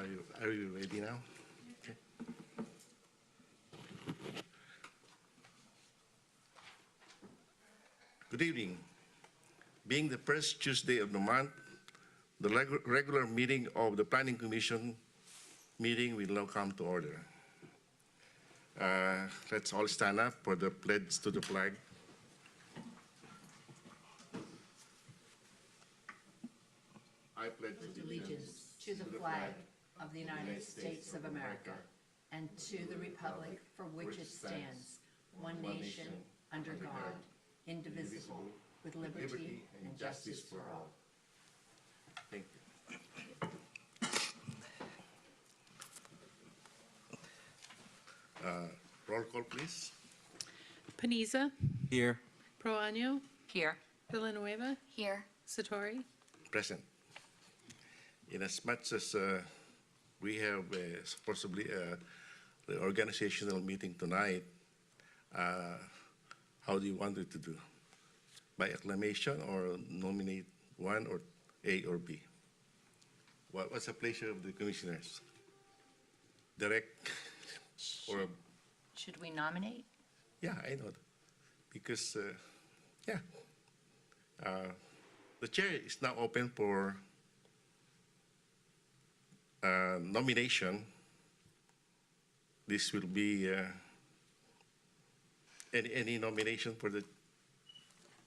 Are you ready now? Okay. Good evening. Being the first Tuesday of the month, the regular meeting of the Planning Commission meeting will now come to order. Let's all stand up for the pledge to the flag. I pledge allegiance to the flag of the United States of America and to the republic for which it stands, one nation, under God, indivisible, with liberty and justice for all. Thank you. Roll call, please. Paniza, Here. Proaño, Here. Villanueva, Here. Satori. Present. In as much as we have possibly the organizational meeting tonight, how do you want it to do? By acclamation or nominate one or A or B? What's the pleasure of the commissioners? Direct or? Should we nominate? Yeah, I know. Because, the chair is now open for nomination. This will be any nomination for the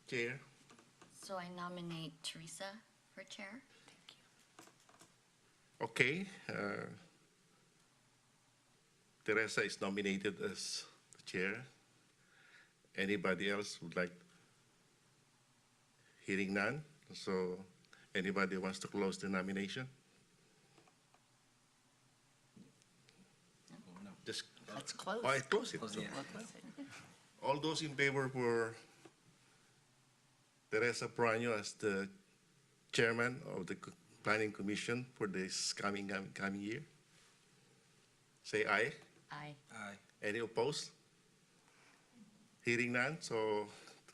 chair? So I nominate Teresa for chair. Okay. Teresa is nominated as the chair. Anybody else would like? Hearing none. So anybody wants to close the nomination? Just, Let's close. I close it. So all those in favor for Teresa Proaño as the chairman of the Planning Commission for this coming year? Say aye. Aye. Aye. Any opposed? Hearing none, so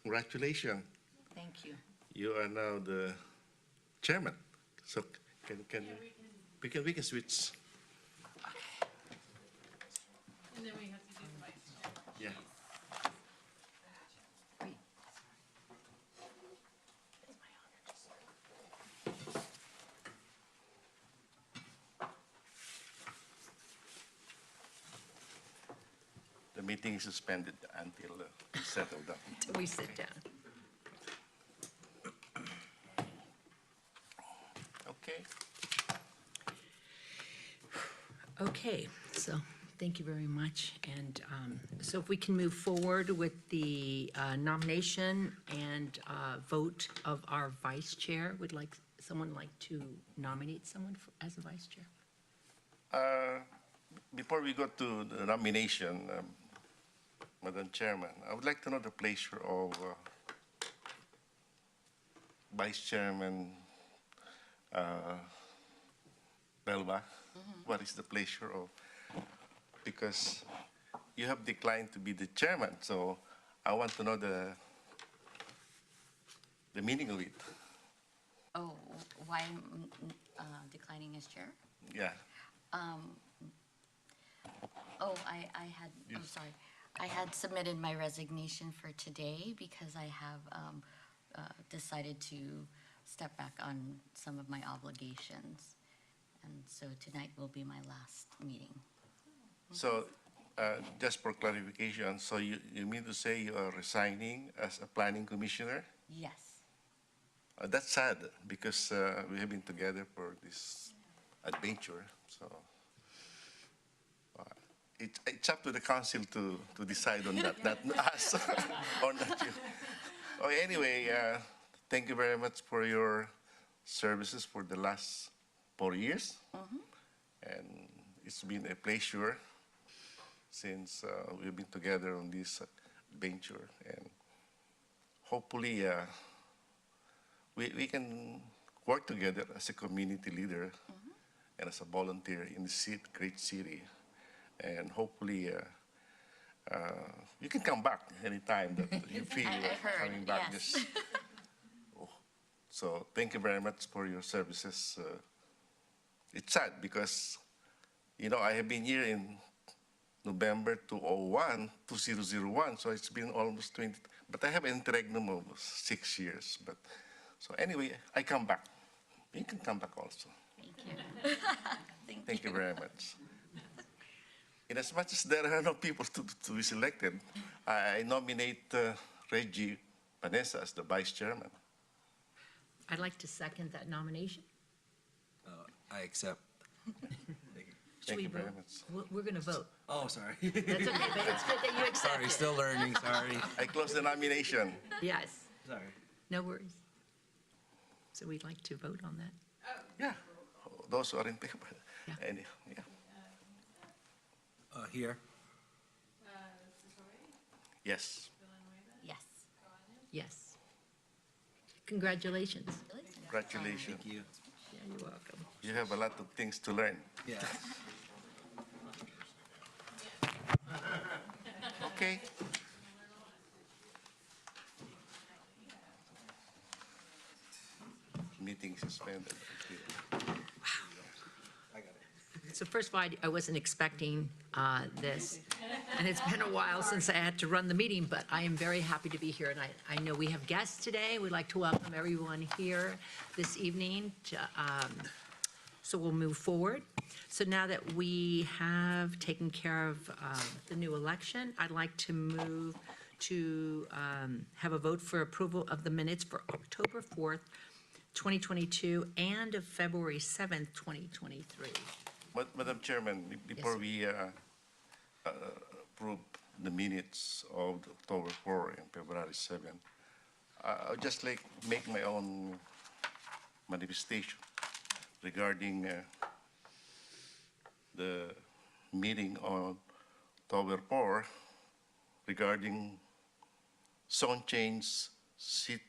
congratulations. Thank you. You are now the chairman. So we can switch. And then we have to do the vice chair. Yeah. Wait. The meeting is suspended until we settle down. Till we sit down. Okay. Okay, so thank you very much. And so if we can move forward with the nomination and vote of our vice chair, would someone like to nominate someone as a vice chair? Before we go to the nomination, Madam Chairman, I would like to know the pleasure of Vice Chairman Belva. What is the pleasure of? Because you have declined to be the chairman, so I want to know the meaning of it. Oh, why I'm declining as chair? Yeah. I had, I'm Yes. sorry. I had submitted my resignation for today because I have decided to step back on some of my obligations. And so tonight will be my last meeting. So, just for clarification, so you mean to say you are resigning as a planning commissioner? Yes. That's sad because we have been together for this adventure. So it's up to the council to decide on that, not us or not you. Oh, anyway, thank you very much for your services for the last 4 years. And it's been a pleasure since we've been together on this adventure. And hopefully we can work together as a community leader and as a volunteer in the great city. And hopefully you can come back anytime that you feel I heard, coming back. yes. Just, so thank you very much for your services. It's sad because I have been here in November 2001, so it's been almost 20, but I have an interregnum of 6 years. But so anyway, I come back. You can come back also. Thank you. Thank you very much. In as much as there are no people to be selected, I nominate Reggie Vanessa as the vice chairman. I'd like to second that nomination. I accept. Should Thank we you very vote? much. We're going to vote. Oh, sorry. That's okay, but it's good that you accept Sorry, it. still learning, sorry. I close the nomination. Yes, Sorry. no worries. So we'd like to vote on that. Yeah, those who are in favor. Yeah. Yeah. Here. Yes, Yes. Yes. Congratulations. congratulations. Thank you. Yeah, you're welcome. You have a lot of things to learn. Yeah. Okay. Meeting suspended. So first of all, I wasn't expecting this, and it's been a while since I had to run the meeting, but I am very happy to be here, and I know we have guests today. We'd like to welcome everyone here this evening. So we'll move forward. So now that we have taken care of the new election, I'd like to move to have a vote for approval of the minutes for October 4th, 2022, and of February 7th, 2023. Madam Chairman, before we approve the minutes of October 4 and February 7, I'd just like make my own manifestation regarding the meeting on October 4 regarding zone change seat,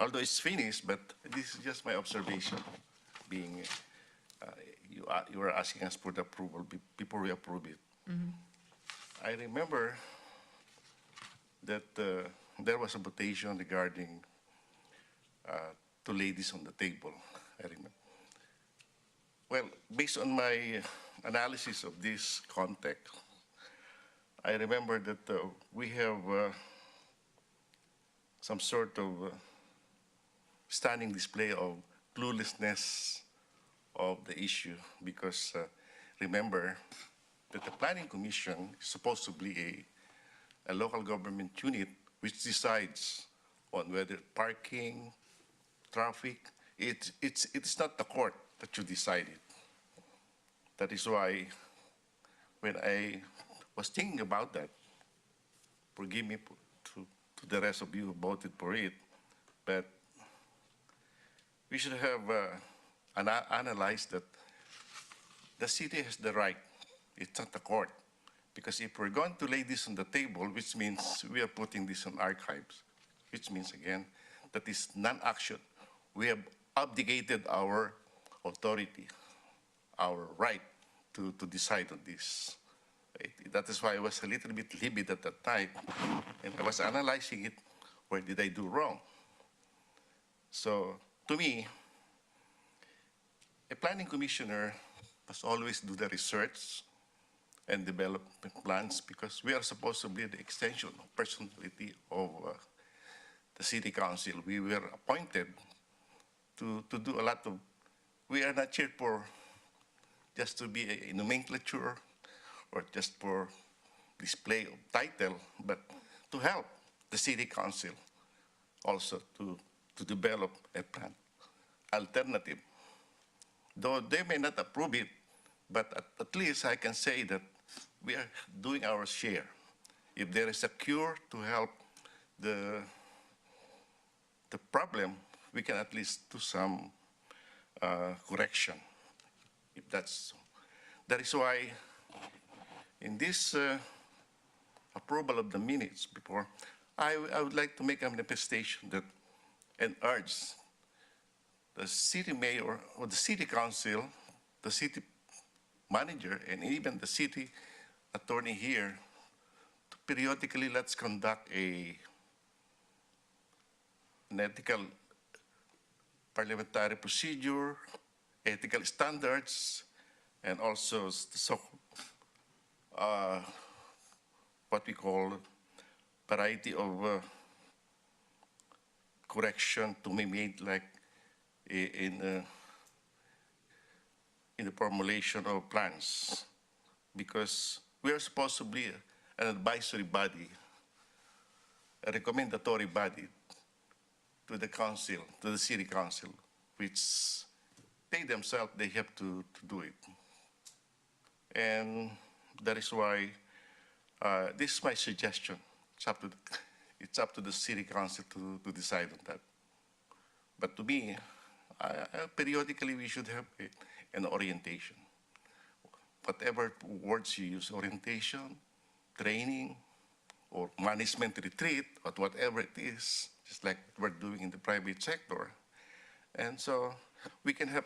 although it's finished, but this is just my observation, being you were asking us for the approval before we approve it. I remember that there was a votation regarding two ladies on the table. I remember. Well, based on my analysis of this context, I remember that we have some sort of stunning display of cluelessness of the issue, because remember that the Planning Commission is supposed to be a local government unit which decides on whether parking, traffic, it's not the court that should decide it. That is why when I was thinking about that, forgive me to the rest of you who voted for it, but we should have analyzed that the city has the right, it's not the court. Because if we're going to lay this on the table, which means we are putting this on archives, which means again, that is non-action. We have abdicated our authority, our right to decide on this. That is why I was a little bit livid at that time, and I was analyzing it, where did I do wrong? So, to me, a planning commissioner must always do the research and development plans, because we are supposed to be the extension of personality of the city council. We were appointed to do a lot of, we are not here for just to be a nomenclature or just for display of title, but to help the city council also to develop a plan, alternative. Though they may not approve it, but at least I can say that we are doing our share. If there is a cure to help the problem, we can at least do some correction, if that's so. That is why in this approval of the minutes before, I would like to make a manifestation that and urge the city mayor or the city council, the city manager, and even the city attorney here to periodically let's conduct an ethical parliamentary procedure, ethical standards, and also what we call variety of correction to be made, like in the formulation of plans, because we are supposed to be an advisory body, a recommendatory body to the council, to the city council, which they themselves, they have to do it. And that is why this is my suggestion. It's up to the city council to decide on that. But to me, periodically we should have an orientation. Whatever words you use, orientation, training, or management retreat, or whatever it is, just like we're doing in the private sector. And so we can have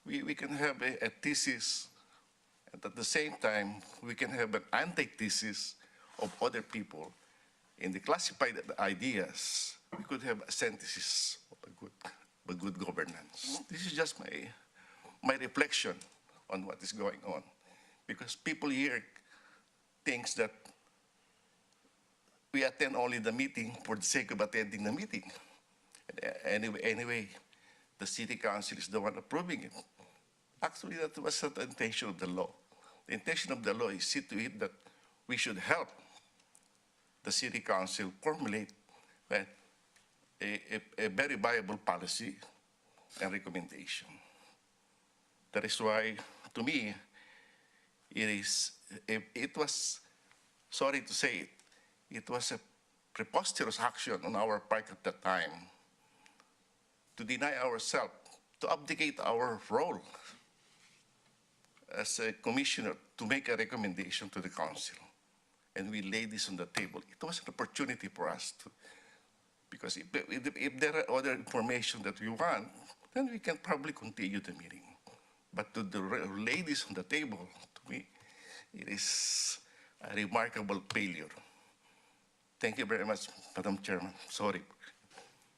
we can have a thesis, and at the same time, we can have an antithesis of other people. In the classified ideas, we could have a synthesis of a good governance. This is just my reflection on what is going on, because people here thinks that we attend only the meeting for the sake of attending the meeting. Anyway, the city council is the one approving it. Actually, that was not the intention of the law. The intention of the law is see to it that we should help the city council formulate a very viable policy and recommendation. That is why, to me, it was, sorry to say it, it was a preposterous action on our part at that time to deny ourselves, to abdicate our role as a commissioner to make a recommendation to the council. And we laid this on the table. It was an opportunity for us to, because if there are other information that we want, then we can probably continue the meeting. But to lay this on the table, to me, it is a remarkable failure. Thank you very much, Madam Chairman. Sorry.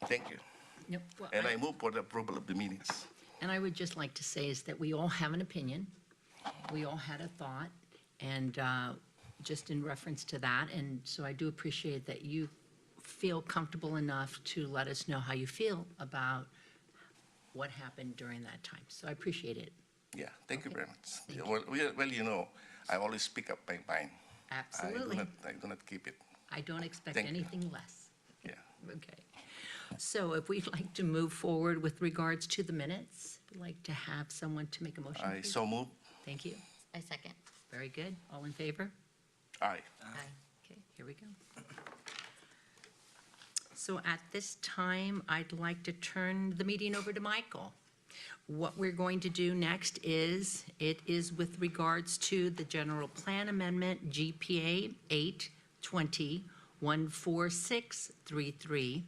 Thank you. No, well, And I move for the approval of the minutes. And I would just like to say is that we all have an opinion. We all had a thought, and just in reference to that, and so I do appreciate that you feel comfortable enough to let us know how you feel about what happened during that time. So I appreciate it. Yeah, thank you Okay. very much. Thank Yeah, well, you know, I always speak up my mind. Absolutely. I do not keep it. I don't expect Thank you. anything less. Yeah. Okay. So if we'd like to move forward with regards to the minutes, we'd like to have someone to make a motion, I please. so move. Thank you. I second. Very good. All in favor? Aye. Aye. Okay, here we go. So at this time, I'd like to turn the meeting over to Michael. What we're going to do next is, it is with regards to the general plan amendment, GPA 820-14633,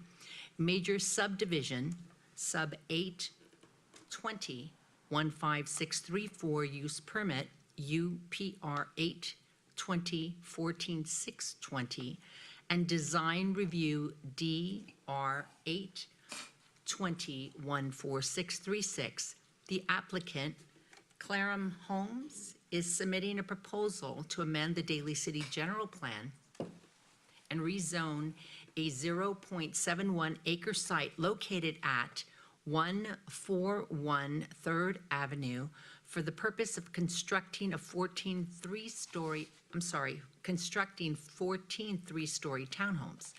major subdivision, sub 820-15634, use permit, UPR 820-14620, and design review DR 820-14636. The applicant, Clarum Homes, is submitting a proposal to amend the Daly City General Plan and rezone a 0.71 acre site located at 141 3rd Avenue for the purpose of constructing 14 three-story townhomes.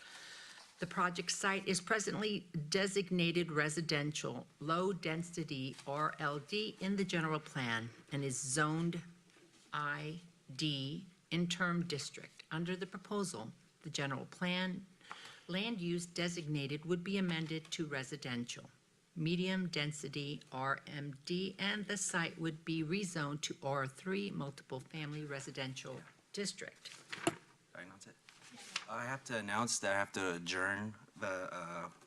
The project site is presently designated residential, low-density RLD in the general plan and is zoned ID interim district. Under the proposal, the general plan land use designated would be amended to residential, medium-density RMD, and the site would be rezoned to R3 multiple family residential district. Did I announce it? I have to announce that I have to adjourn the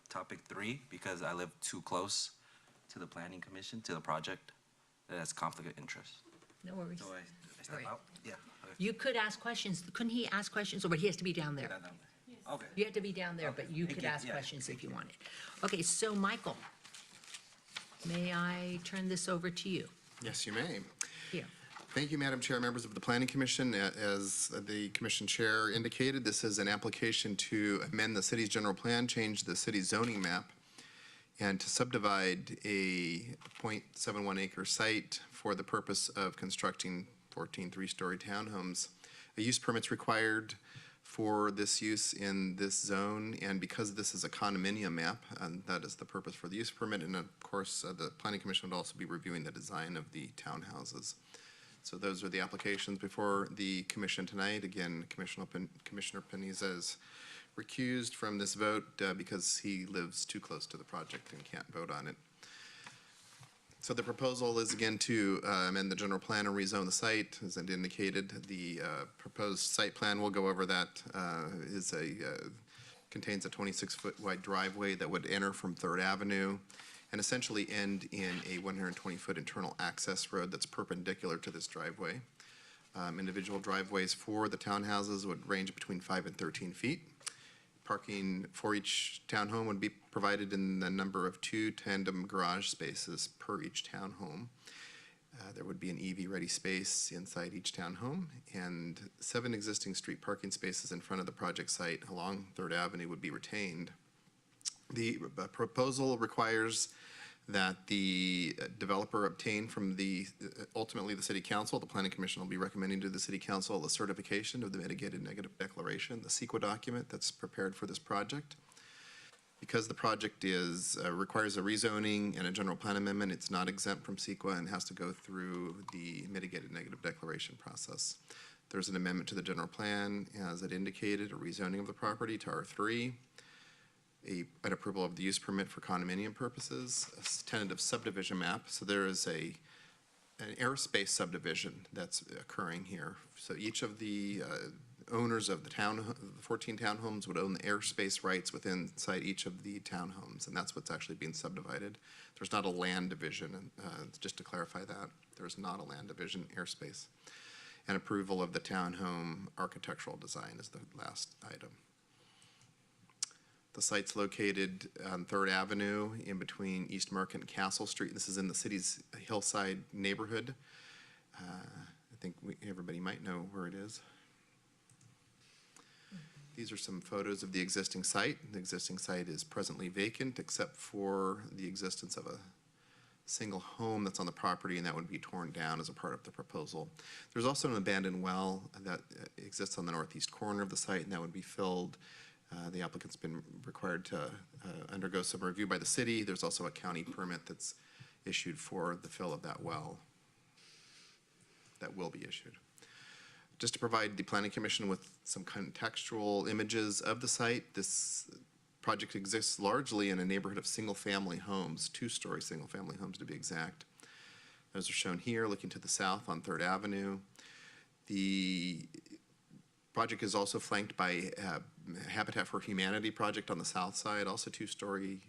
topic 3 because I live too close to the planning commission, to the project. That has conflict of interest. No worries. So I step Right. out? Yeah. Okay. You could ask questions. Couldn't he ask questions, or but he has to be down there? Down there. Okay. You have to be down there, but you Thank could you. ask Yeah, questions if thank you you. wanted. Okay, so Michael, may I turn this over to you? Yes, you may. here. Thank you, Madam Chair, members of the Planning Commission. As the Commission Chair indicated, this is an application to amend the city's general plan, change the city's zoning map, and to subdivide a 0.71 acre site for the purpose of constructing 14 three-story townhomes. A use permit's required for this use in this zone, and because this is a condominium map, and that is the purpose for the use permit, and of course, the Planning Commission would also be reviewing the design of the townhouses. So those are the applications before the commission tonight. Again, Commissioner Panizza is recused from this vote because he lives too close to the project and can't vote on it. So the proposal is again to amend the general plan and rezone the site. As it indicated, the proposed site plan, we'll go over that, contains a 26-foot wide driveway that would enter from 3rd Avenue and essentially end in a 120-foot internal access road that's perpendicular to this driveway. Individual driveways for the townhouses would range between 5 and 13 feet. Parking for each townhome would be provided in the number of 2 tandem garage spaces per each townhome. There would be an EV-ready space inside each townhome, and 7 existing street parking spaces in front of the project site along 3rd Avenue would be retained. The proposal requires that the developer obtain from ultimately the City Council. The Planning Commission will be recommending to the City Council the certification of the mitigated negative declaration, the CEQA document that's prepared for this project. Because the project requires a rezoning and a general plan amendment, it's not exempt from CEQA and has to go through the mitigated negative declaration process. There's an amendment to the general plan, as it indicated, a rezoning of the property to R3, an approval of the use permit for condominium purposes, a tentative subdivision map. So there is an airspace subdivision that's occurring here. So each of the owners of the 14 townhomes would own the airspace rights within inside each of the townhomes, and that's what's actually being subdivided. There's not a land division, just to clarify that. There's not a land division airspace. And approval of the townhome architectural design is the last item. The site's located on 3rd Avenue in between East Market and Castle Street. This is in the city's Hillside neighborhood. I think everybody might know where it is. These are some photos of the existing site. The existing site is presently vacant except for the existence of a single home that's on the property, and that would be torn down as a part of the proposal. There's also an abandoned well that exists on the northeast corner of the site, and that would be filled. The applicant's been required to undergo some review by the city. There's also a county permit that's issued for the fill of that well that will be issued. Just to provide the Planning Commission with some contextual images of the site, this project exists largely in a neighborhood of single-family homes, 2-story single-family homes to be exact. Those are shown here, looking to the south on 3rd Avenue. The project is also flanked by Habitat for Humanity project on the south side, also 2-story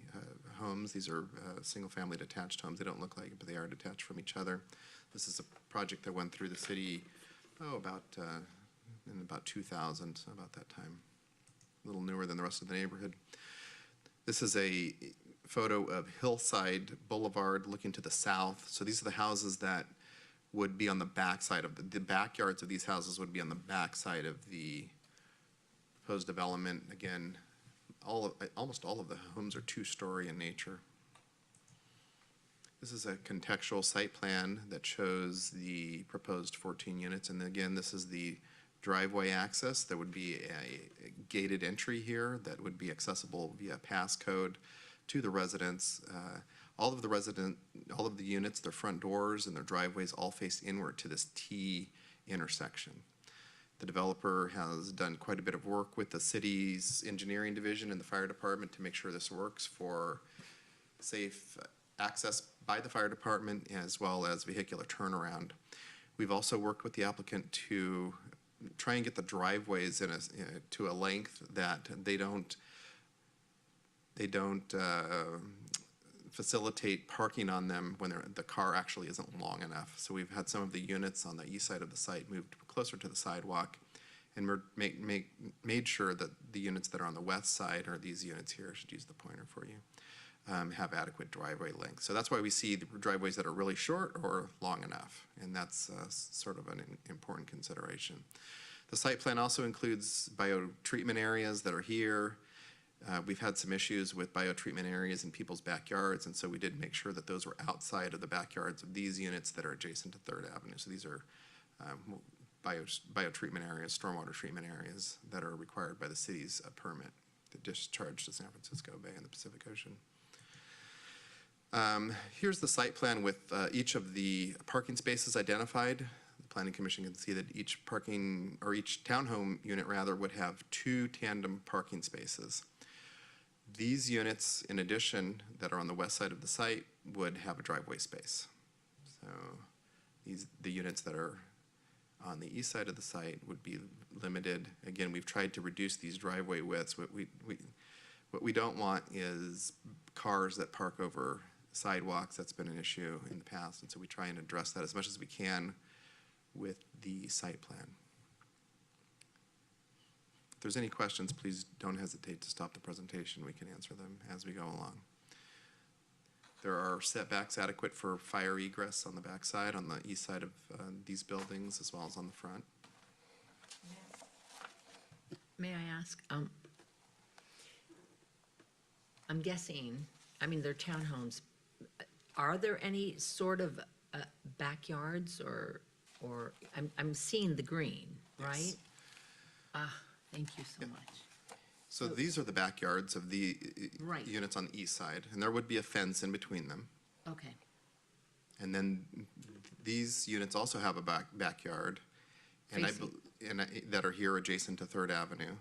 homes. These are single-family detached homes. They don't look like it, but they are detached from each other. This is a project that went through the city, in about 2000, so about that time. A little newer than the rest of the neighborhood. This is a photo of Hillside Boulevard looking to the south. So these are the houses that would be on the backside of the backyards of these houses would be on the backside of the proposed development. Again, almost all of the homes are 2-story in nature. This is a contextual site plan that shows the proposed 14 units. And again, this is the driveway access. There would be a gated entry here that would be accessible via passcode to the residents. All of the units, their front doors and their driveways all face inward to this T intersection. The developer has done quite a bit of work with the city's engineering division and the fire department to make sure this works for safe access by the fire department as well as vehicular turnaround. We've also worked with the applicant to try and get the driveways to a length that they don't facilitate parking on them when the car actually isn't long enough. So we've had some of the units on the east side of the site moved closer to the sidewalk, and made sure that the units that are on the west side are these units here. I should use the pointer for you. have adequate driveway length. So that's why we see the driveways that are really short or long enough, and that's sort of an important consideration. The site plan also includes biotreatment areas that are here. We've had some issues with biotreatment areas in people's backyards, and so we did make sure that those were outside of the backyards of these units that are adjacent to Third Avenue. So these are biotreatment areas, stormwater treatment areas that are required by the city's permit to discharge to San Francisco Bay and the Pacific Ocean. Here's the site plan with each of the parking spaces identified. The Planning Commission can see that each parking, or each townhome unit rather, would have 2 tandem parking spaces. These units, in addition, that are on the west side of the site, would have a driveway space. So the units that are on the east side of the site would be limited. Again, we've tried to reduce these driveway widths. What we don't want is cars that park over sidewalks. That's been an issue in the past, and so we try and address that as much as we can with the site plan. If there's any questions, please don't hesitate to stop the presentation. We can answer them as we go along. There are setbacks adequate for fire egress on the backside, on the east side of these buildings, as well as on the front. May I ask, I'm guessing, I mean, they're townhomes. Are there any sort of backyards or I'm seeing the green, right? Yes. Thank you so much. So these are the backyards of the Right. units on the east side, and there would be a fence in between them. Okay, And then these units also have a backyard, and that are here adjacent to Third Avenue,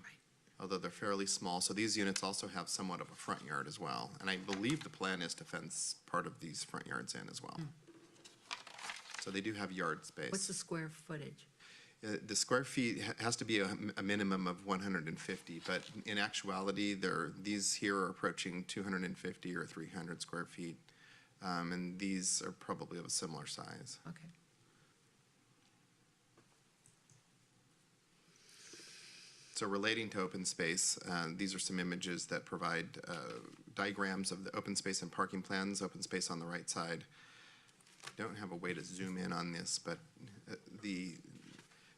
although they're fairly small. So these units also have somewhat of a front yard as well. And I believe the plan is to fence part of these front yards in as well. So they do have yard space. what's the square footage? The square feet has to be a minimum of 150, but in actuality, these here are approaching 250 or 300 square feet, and these are probably of a similar size. Okay. So relating to open space, these are some images that provide diagrams of the open space and parking plans, open space on the right side. Don't have a way to zoom in on this, but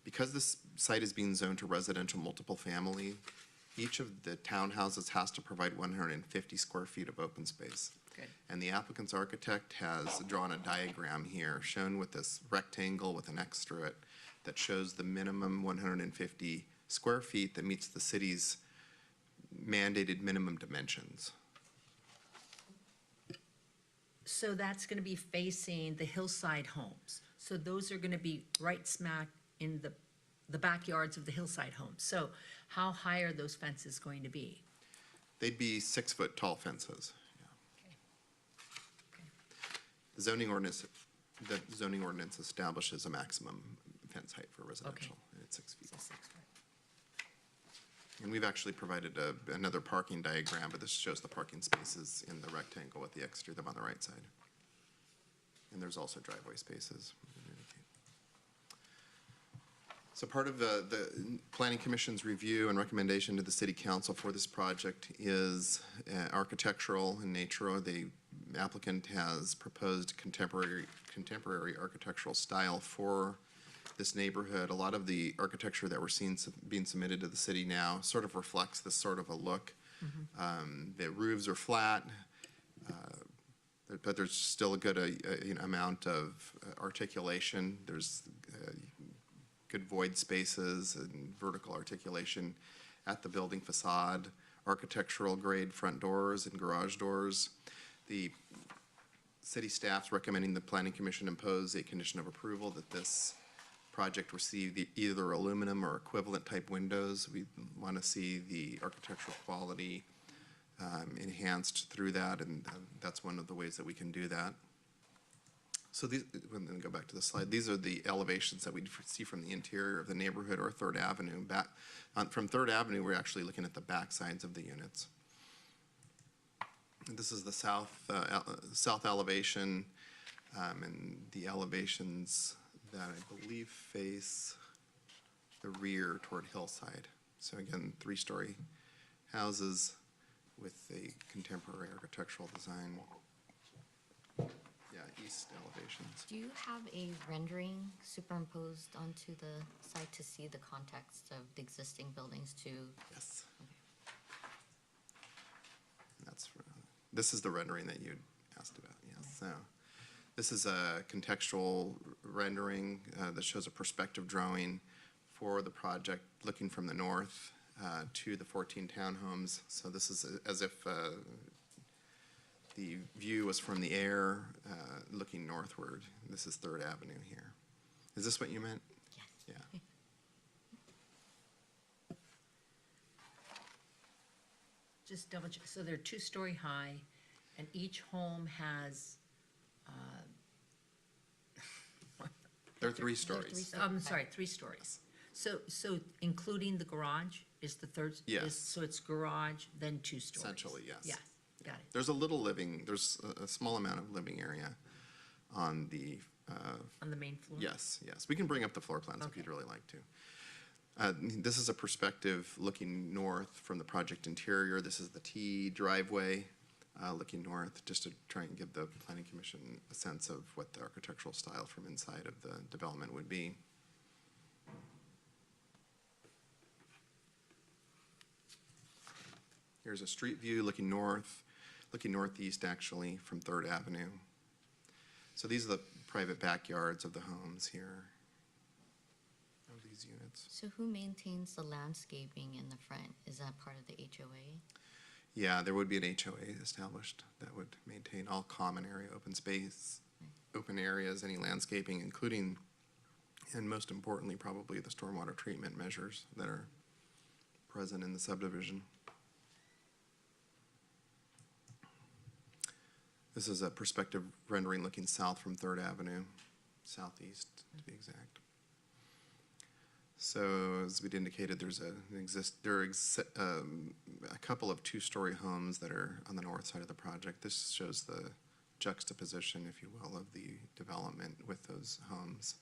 because this site is being zoned to residential multiple family, each of the townhouses has to provide 150 square feet of open space. Good. And the applicant's architect has drawn a diagram here, shown with this rectangle with an X through it, that shows the minimum 150 square feet that meets the city's mandated minimum dimensions. So that's gonna be facing the hillside homes. So those are gonna be right smack in the backyards of the hillside homes. So how high are those fences going to be? They'd be 6-foot tall fences. Yeah. Okay. The zoning ordinance establishes a maximum fence height for residential, and it's 6 feet. So 6 foot. And we've actually provided another parking diagram, but this shows the parking spaces in the rectangle with the X through them on the right side. And there's also driveway spaces. So part of the Planning Commission's review and recommendation to the City Council for this project is architectural in nature. The applicant has proposed contemporary architectural style for this neighborhood. A lot of the architecture that we're seeing being submitted to the city now sort of reflects this sort of a look. The roofs are flat, but there's still a good amount of articulation. There's good void spaces and vertical articulation at the building facade, architectural grade front doors and garage doors. The city staff's recommending the Planning Commission impose a condition of approval that this project receive either aluminum or equivalent type windows. We want to see the architectural quality enhanced through that, and that's one of the ways that we can do that. So these, when we go back to the slide, these are the elevations that we see from the interior of the neighborhood or Third Avenue. From Third Avenue, we're actually looking at the back sides of the units. And this is the south elevation, and the elevations that I believe face the rear toward Hillside. So again, 3-story houses with a contemporary architectural design. Yeah, east elevations. Do you have a rendering superimposed onto the site to see the context of the existing buildings too? Yes. This is the rendering that you asked about, yes. So this is a contextual rendering that shows a perspective drawing for the project looking from the north to the 14 townhomes. So this is as if the view was from the air looking northward. This is 3rd Avenue here. Is this what you meant? Yes. Yeah. Just double check, so they're 2-story high, and each home has, They're 3 stories. I'm sorry, 3 stories. So including the garage is the third? Yes. So it's garage, then 2 stories? Essentially, yes. Yes, got it. There's there's a small amount of living area on the, On the main floor? yes. We can bring up the floor plans if you'd Okay. really like to. This is a perspective looking north from the project interior. This is the T driveway looking north, just to try and give the Planning Commission a sense of what the architectural style from inside of the development would be. Here's a street view looking northeast actually from 3rd Avenue. So these are the private backyards of the homes here, of these units. So who maintains the landscaping in the front? Is that part of the HOA? Yeah, there would be an HOA established that would maintain all common area, open space, open areas, any landscaping, including, and most importantly, probably the stormwater treatment measures that are present in the subdivision. This is a perspective rendering looking south from 3rd Avenue, southeast to be exact. So as we'd indicated, there are a couple of 2-story homes that are on the north side of the project. This shows the juxtaposition, if you will, of the development with those homes.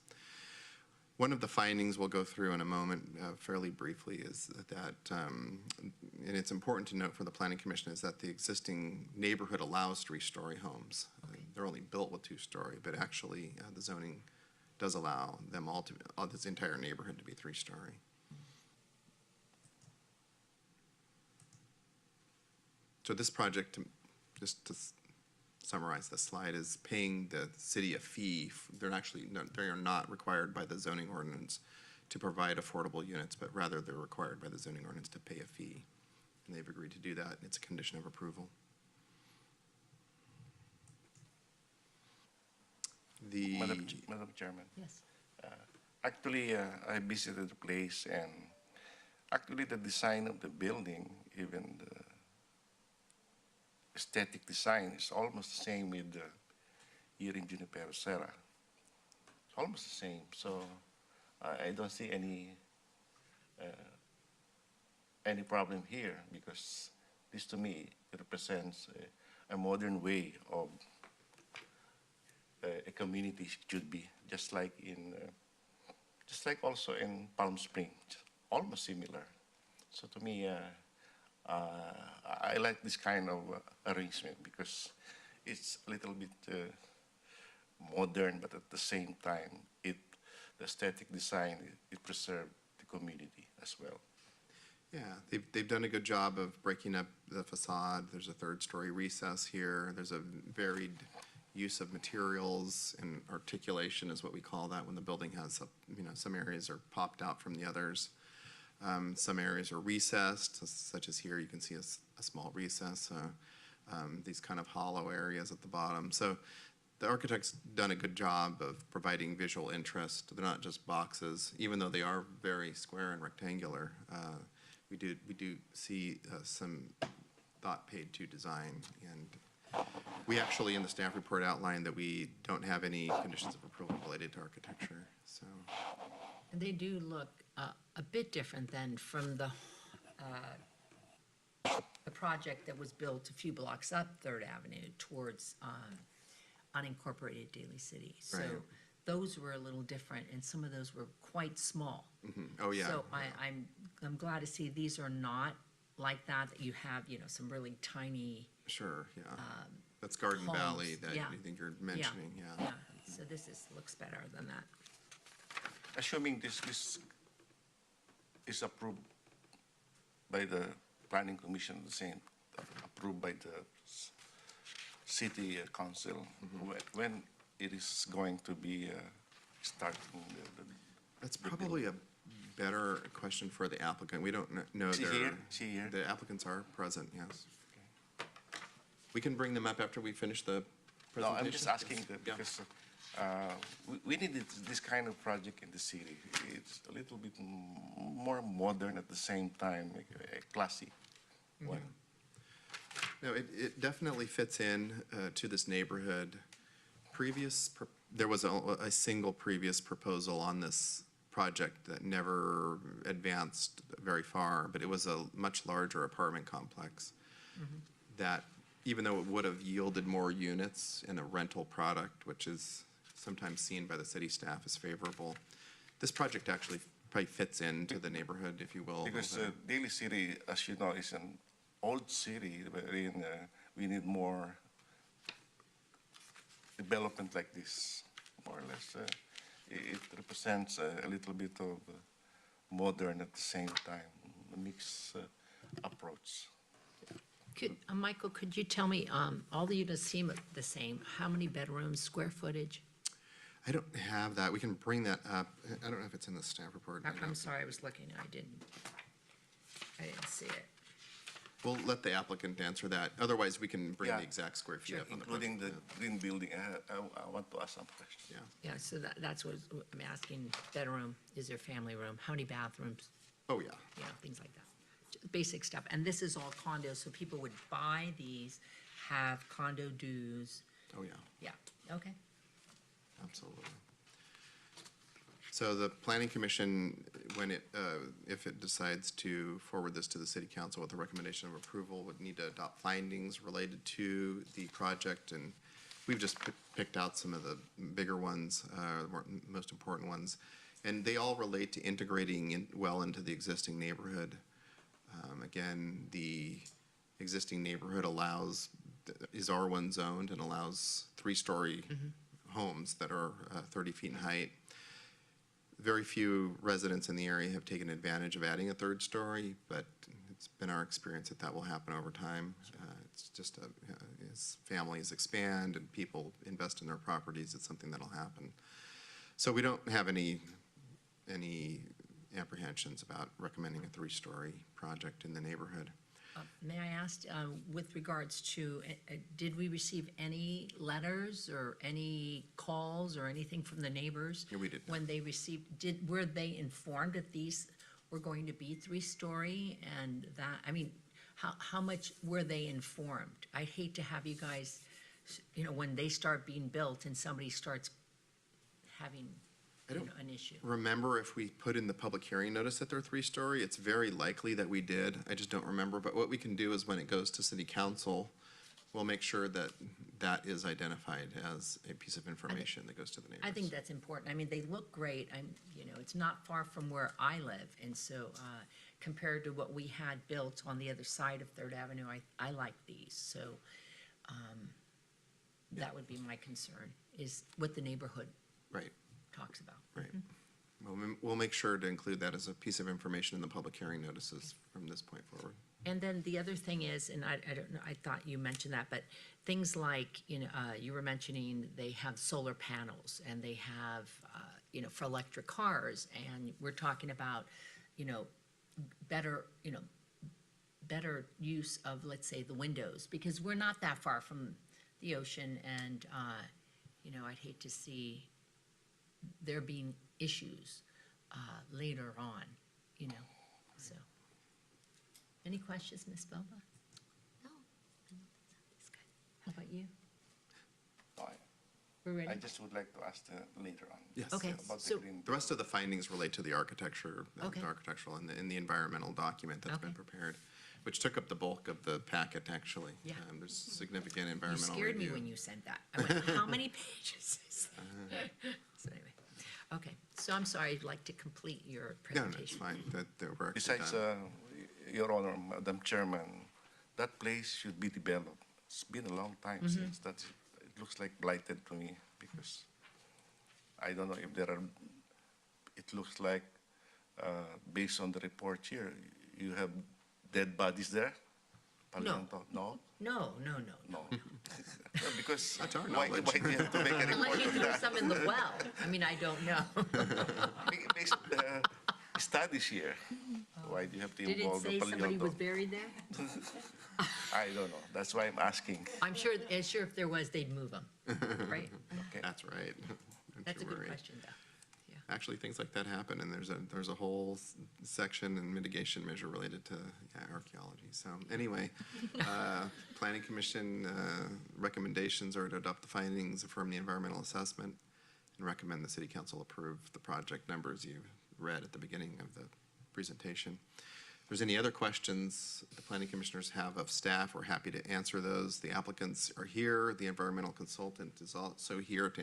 One of the findings we'll go through in a moment fairly briefly is that, and it's important to note for the Planning Commission, is that the existing neighborhood allows 3-story homes. They're only built with 2-story, but actually the zoning does allow them all to, this entire neighborhood to be 3-story. So this project, just to summarize this slide, is paying the city a fee. They are not required by the zoning ordinance to provide affordable units, but rather they're required by the zoning ordinance to pay a fee. And they've agreed to do that, and it's a condition of approval. Madam Chairman. Yes. Actually, I visited the place, and actually the design of the building, even the aesthetic design, is almost the same with here in Junipero Serra. It's almost the same. So I don't see any problem here, because this to me represents a modern way of a community should be, just like also in Palm Springs, almost similar. So to me, I like this kind of arrangement because it's a little bit modern, but at the same time, the aesthetic design, it preserved the community as well. Yeah, they've done a good job of breaking up the facade. There's a 3rd-story recess here. There's a varied use of materials, and articulation is what we call that when the building has, some areas are popped out from the others. Some areas are recessed, such as here you can see a small recess, these kind of hollow areas at the bottom. So the architect's done a good job of providing visual interest. They're not just boxes, even though they are very square and rectangular. We do see some thought paid to design, and we actually, in the staff report, outlined that we don't have any conditions of approval related to architecture, so. And they do look a bit different than from the project that was built a few blocks up 3rd Avenue towards unincorporated Daly City. So Right. those were a little different, and some of those were quite small. Oh, yeah. So I'm glad to see these are not like that, that you have, you know, some really tiny, Sure, yeah. That's Garden homes, Valley that yeah. I think you're mentioning, yeah. yeah, so this looks better than that. Assuming this is approved by the planning commission, the same, approved by the city council, when it is going to be starting the That's probably a better question for the applicant. We don't know Is he their. here? Is he here? The applicants are present, yes. We can bring them up after we finish the No, presentation. I'm just asking Yes. that Yeah. because we need this kind of project in the city. It's a little bit more modern at the same time, like a classy one. No, it definitely fits in to this neighborhood. There was a single previous proposal on this project that never advanced very far, but it was a much larger apartment complex that, even though it would have yielded more units in a rental product, which is sometimes seen by the city staff as favorable, this project actually probably fits into the neighborhood, if you will. a little Because bit. Daly City, as you know, is an old city wherein we need more development like this, more or less. It represents a little bit of modern at the same time, a mixed approach. Could, Michael, could you tell me, all the units seem the same, how many bedrooms, square footage? I don't have that. We can bring that up. I don't know if it's in the staff report. I'm sorry, I was looking, I didn't see it. We'll let the applicant answer that. Otherwise, we can bring Yeah. the exact square feet Sure. up on the Including the project. green building. I want to ask some questions. Yeah. Yeah, so that's what I'm asking, bedroom, is there family room, how many bathrooms, Oh, yeah. you know, things like that. Basic stuff, and this is all condos, so people would buy these, have condo dues, Oh, yeah. yeah, okay. Absolutely. So the planning commission, when it, if it decides to forward this to the city council with a recommendation of approval, would need to adopt findings related to the project. And we've just picked out some of the bigger ones, most important ones. And they all relate to integrating well into the existing neighborhood. Again, the existing neighborhood is R1 zoned and allows three-story homes that are 30 feet in height. Very few residents in the area have taken advantage of adding a third story, but it's been our experience that that will happen over time. It's just as families expand and people invest in their properties, it's something that'll happen. So we don't have any apprehensions about recommending a three-story project in the neighborhood. May I ask, with regards to, did we receive any letters or any calls or anything from the neighbors? Yeah, we did not. When they received, were they informed that these were going to be three-story and that, I mean, how much were they informed? I'd hate to have you guys, you know, when they start being built and somebody starts having, you know, an issue. Remember if we put in the public hearing notice that they're three-story? It's very likely that we did. I just don't remember. But what we can do is when it goes to city council, we'll make sure that that is identified as a piece of information that goes to the neighbors. I think that's important. I mean, they look great. You know, it's not far from where I live. And so, compared to what we had built on the other side of Third Avenue, I like these. So, that would be my concern, is what the neighborhood Right, talks about. right. Well, we'll make sure to include that as a piece of information in the public hearing notices from this point forward. And then the other thing is, and I don't know, I thought you mentioned that, but things like, you know, you were mentioning they have solar panels and they have, you know, for electric cars, and we're talking about, you know, better use of, let's say, the windows, because we're not that far from the ocean, and, you know, I'd hate to see there being issues later on, you know, so. Any questions, Ms. Boba? No. How about you? No, We're ready? I just would like to ask later on. Yes. Okay, About the so- green. The rest of the findings relate to the architecture, Okay. the architectural and the environmental document that's been Okay. prepared, which took up the bulk of the packet, actually. Yeah. There's significant You environmental scared me review. when you said that. I went, how many pages is that? So anyway, okay, so I'm sorry, I'd like to complete your No, no, it's presentation. fine. That we're actually Besides, done. Your Honor, Madam Chairman, that place should be developed. It's been a long time since that's, it looks like blighted to me because I don't know if there are, it looks like, based on the report here, you have dead bodies there? Palianto? No? No. No. No, because That's our why knowledge. do you have to make a report Unless you on threw that? some in the well. I mean, I don't know. Based studies here. Why do you have to Did it involve the say somebody was Palianto? buried there? I don't know. That's why I'm asking. I'm sure if there was, they'd move them, right? Okay. That's right. Don't That's a you good worry. question, though. Actually, things like that happen, and there's a whole section and mitigation measure related to archaeology. So anyway, Planning Commission recommendations are to adopt the findings, affirm the environmental assessment, and recommend the City Council approve the project numbers you read at the beginning of the presentation. If there's any other questions the planning commissioners have of staff, we're happy to answer those. The applicants are here. The environmental consultant is also here to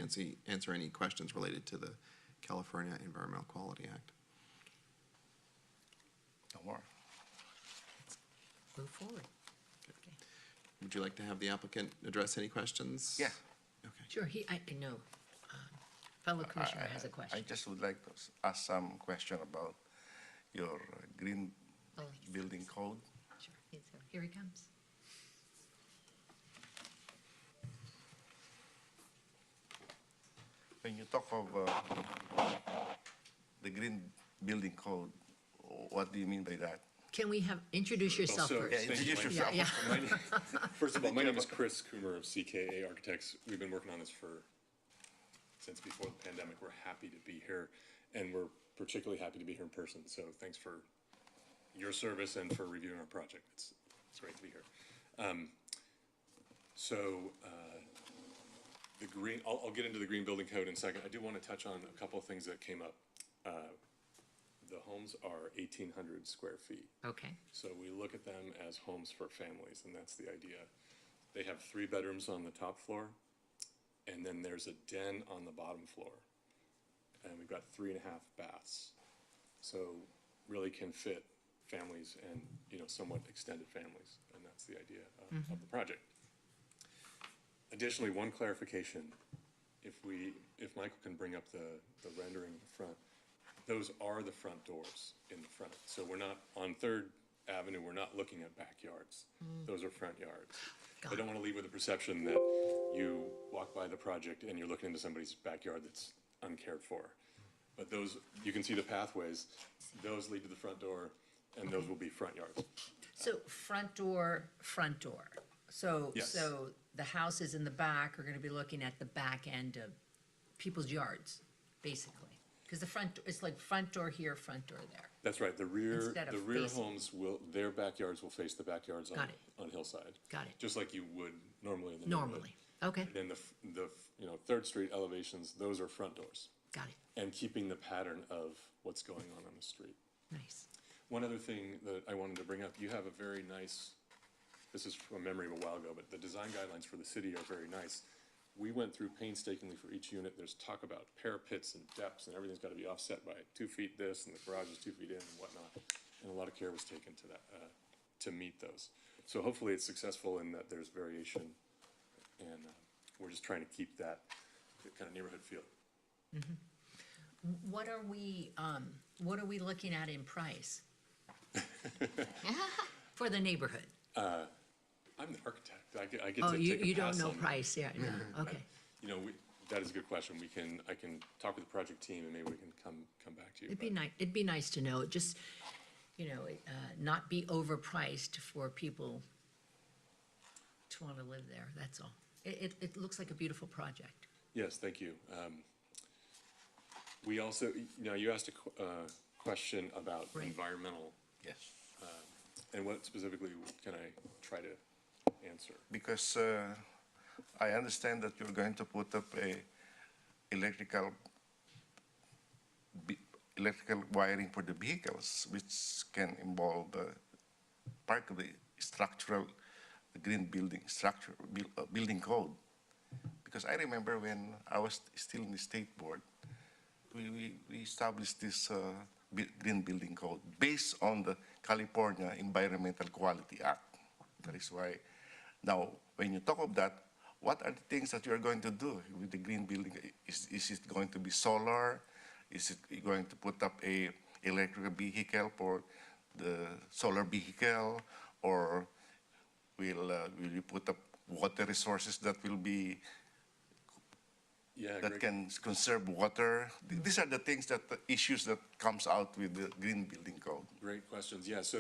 answer any questions related to the California Environmental Quality Act. No more. Move forward. Okay. Would you like to have the applicant address any questions? Yeah. Okay. Sure, I know, fellow commissioner has a I question. just would like to ask some question about your green Oh, building code. sure, here he comes. When you talk of the green building code, what do you mean by that? Can we introduce yourself so- first? Yeah, Thank you, introduce Mike. yourself. Yeah. First of all, my name is Chris Coomer of CKA Architects. We've been working on this since before the pandemic. We're happy to be here, and we're particularly happy to be here in person. So thanks for your service and for reviewing our project. It's great to be here. The green, I'll get into the green building code in a second. I do want to touch on a couple of things that came up. The homes are 1,800 square feet. Okay, So we look at them as homes for families, and that's the idea. They have 3 bedrooms on the top floor, and then there's a den on the bottom floor. And we've got 3.5 baths. So really can fit families and, somewhat extended families, and that's the idea of the project. Additionally, one clarification, if Michael can bring up the rendering in the front, those are the front doors in the front. So we're not, on Third Avenue, we're not looking at backyards. Those are front yards. I don't want to leave with the perception that you walk by the project and you're looking into somebody's backyard that's uncared for. But those, you can see the pathways, those lead to the front door, and those will be front yards. so front door. So, Yes. so the houses in the back are gonna be looking at the back end of people's yards, basically. Because the front, it's like front door here, front door there. That's right, the rear Instead of facing. homes their backyards will face the backyards Got it. on Hillside. Got it. Just like you would normally in the neighborhood. Normally, okay, Then the Third Street elevations, those are front doors. got it, And keeping the pattern of what's going on the street. nice. One other thing that I wanted to bring up, you have a very nice, this is from memory of a while ago, but the design guidelines for the city are very nice. We went through painstakingly for each unit. There's talk about parapets and depths, and everything's got to be offset by 2 feet this, and the garage is 2 feet in and whatnot. And a lot of care was taken to that, to meet those. So hopefully it's successful in that there's variation, and we're just trying to keep that kind of neighborhood feel. What are we looking at in price? For the neighborhood? I'm the architect. I get Oh, to you take a don't pass know on that. price, yeah, no, okay. That is a good question. I can talk with the project team and maybe we can come back to you. It'd be nice to know, just, not be overpriced for people to want to live there, that's all. It looks like a beautiful project. Yes, thank you. We also, you asked a question about Right. environmental, Yes. and what specifically can I try to answer? Because I understand that you're going to put up electrical wiring for the vehicles, which can involve part of the structural, the green building structure, building code. Because I remember when I was still in the state board, we established this green building code based on the California Environmental Quality Act. That is why, now, when you talk of that, what are the things that you are going to do with the green building? Is it going to be solar? Is it going to put up a electric vehicle for the solar vehicle? Or will you put up water resources that will be Yeah, that great. can conserve water? These are the things that the issues that comes out with the green building code. Great questions. Yeah, so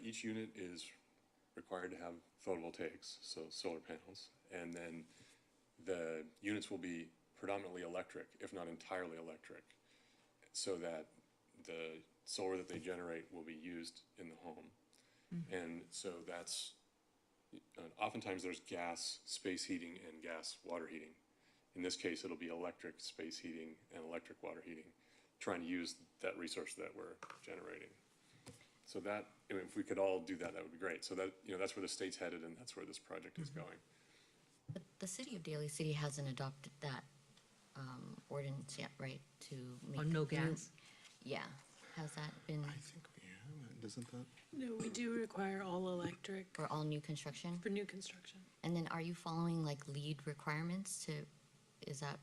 each unit is required to have photovoltaics, so solar panels. And then the units will be predominantly electric, if not entirely electric, so that the solar that they generate will be used in the home. And so that's, oftentimes there's gas space heating and gas water heating. In this case, it'll be electric space heating and electric water heating, trying to use that resource that we're generating. So that, I mean, if we could all do that, that would be great. So that, that's where the state's headed, and that's where this project is going. But the city of Daly City hasn't adopted that ordinance yet, right? To make On no new- gas? Yeah. Has that been I think we have, doesn't that? No, we do require all electric for all new construction? for new construction. And then are you following like LEED requirements to, is that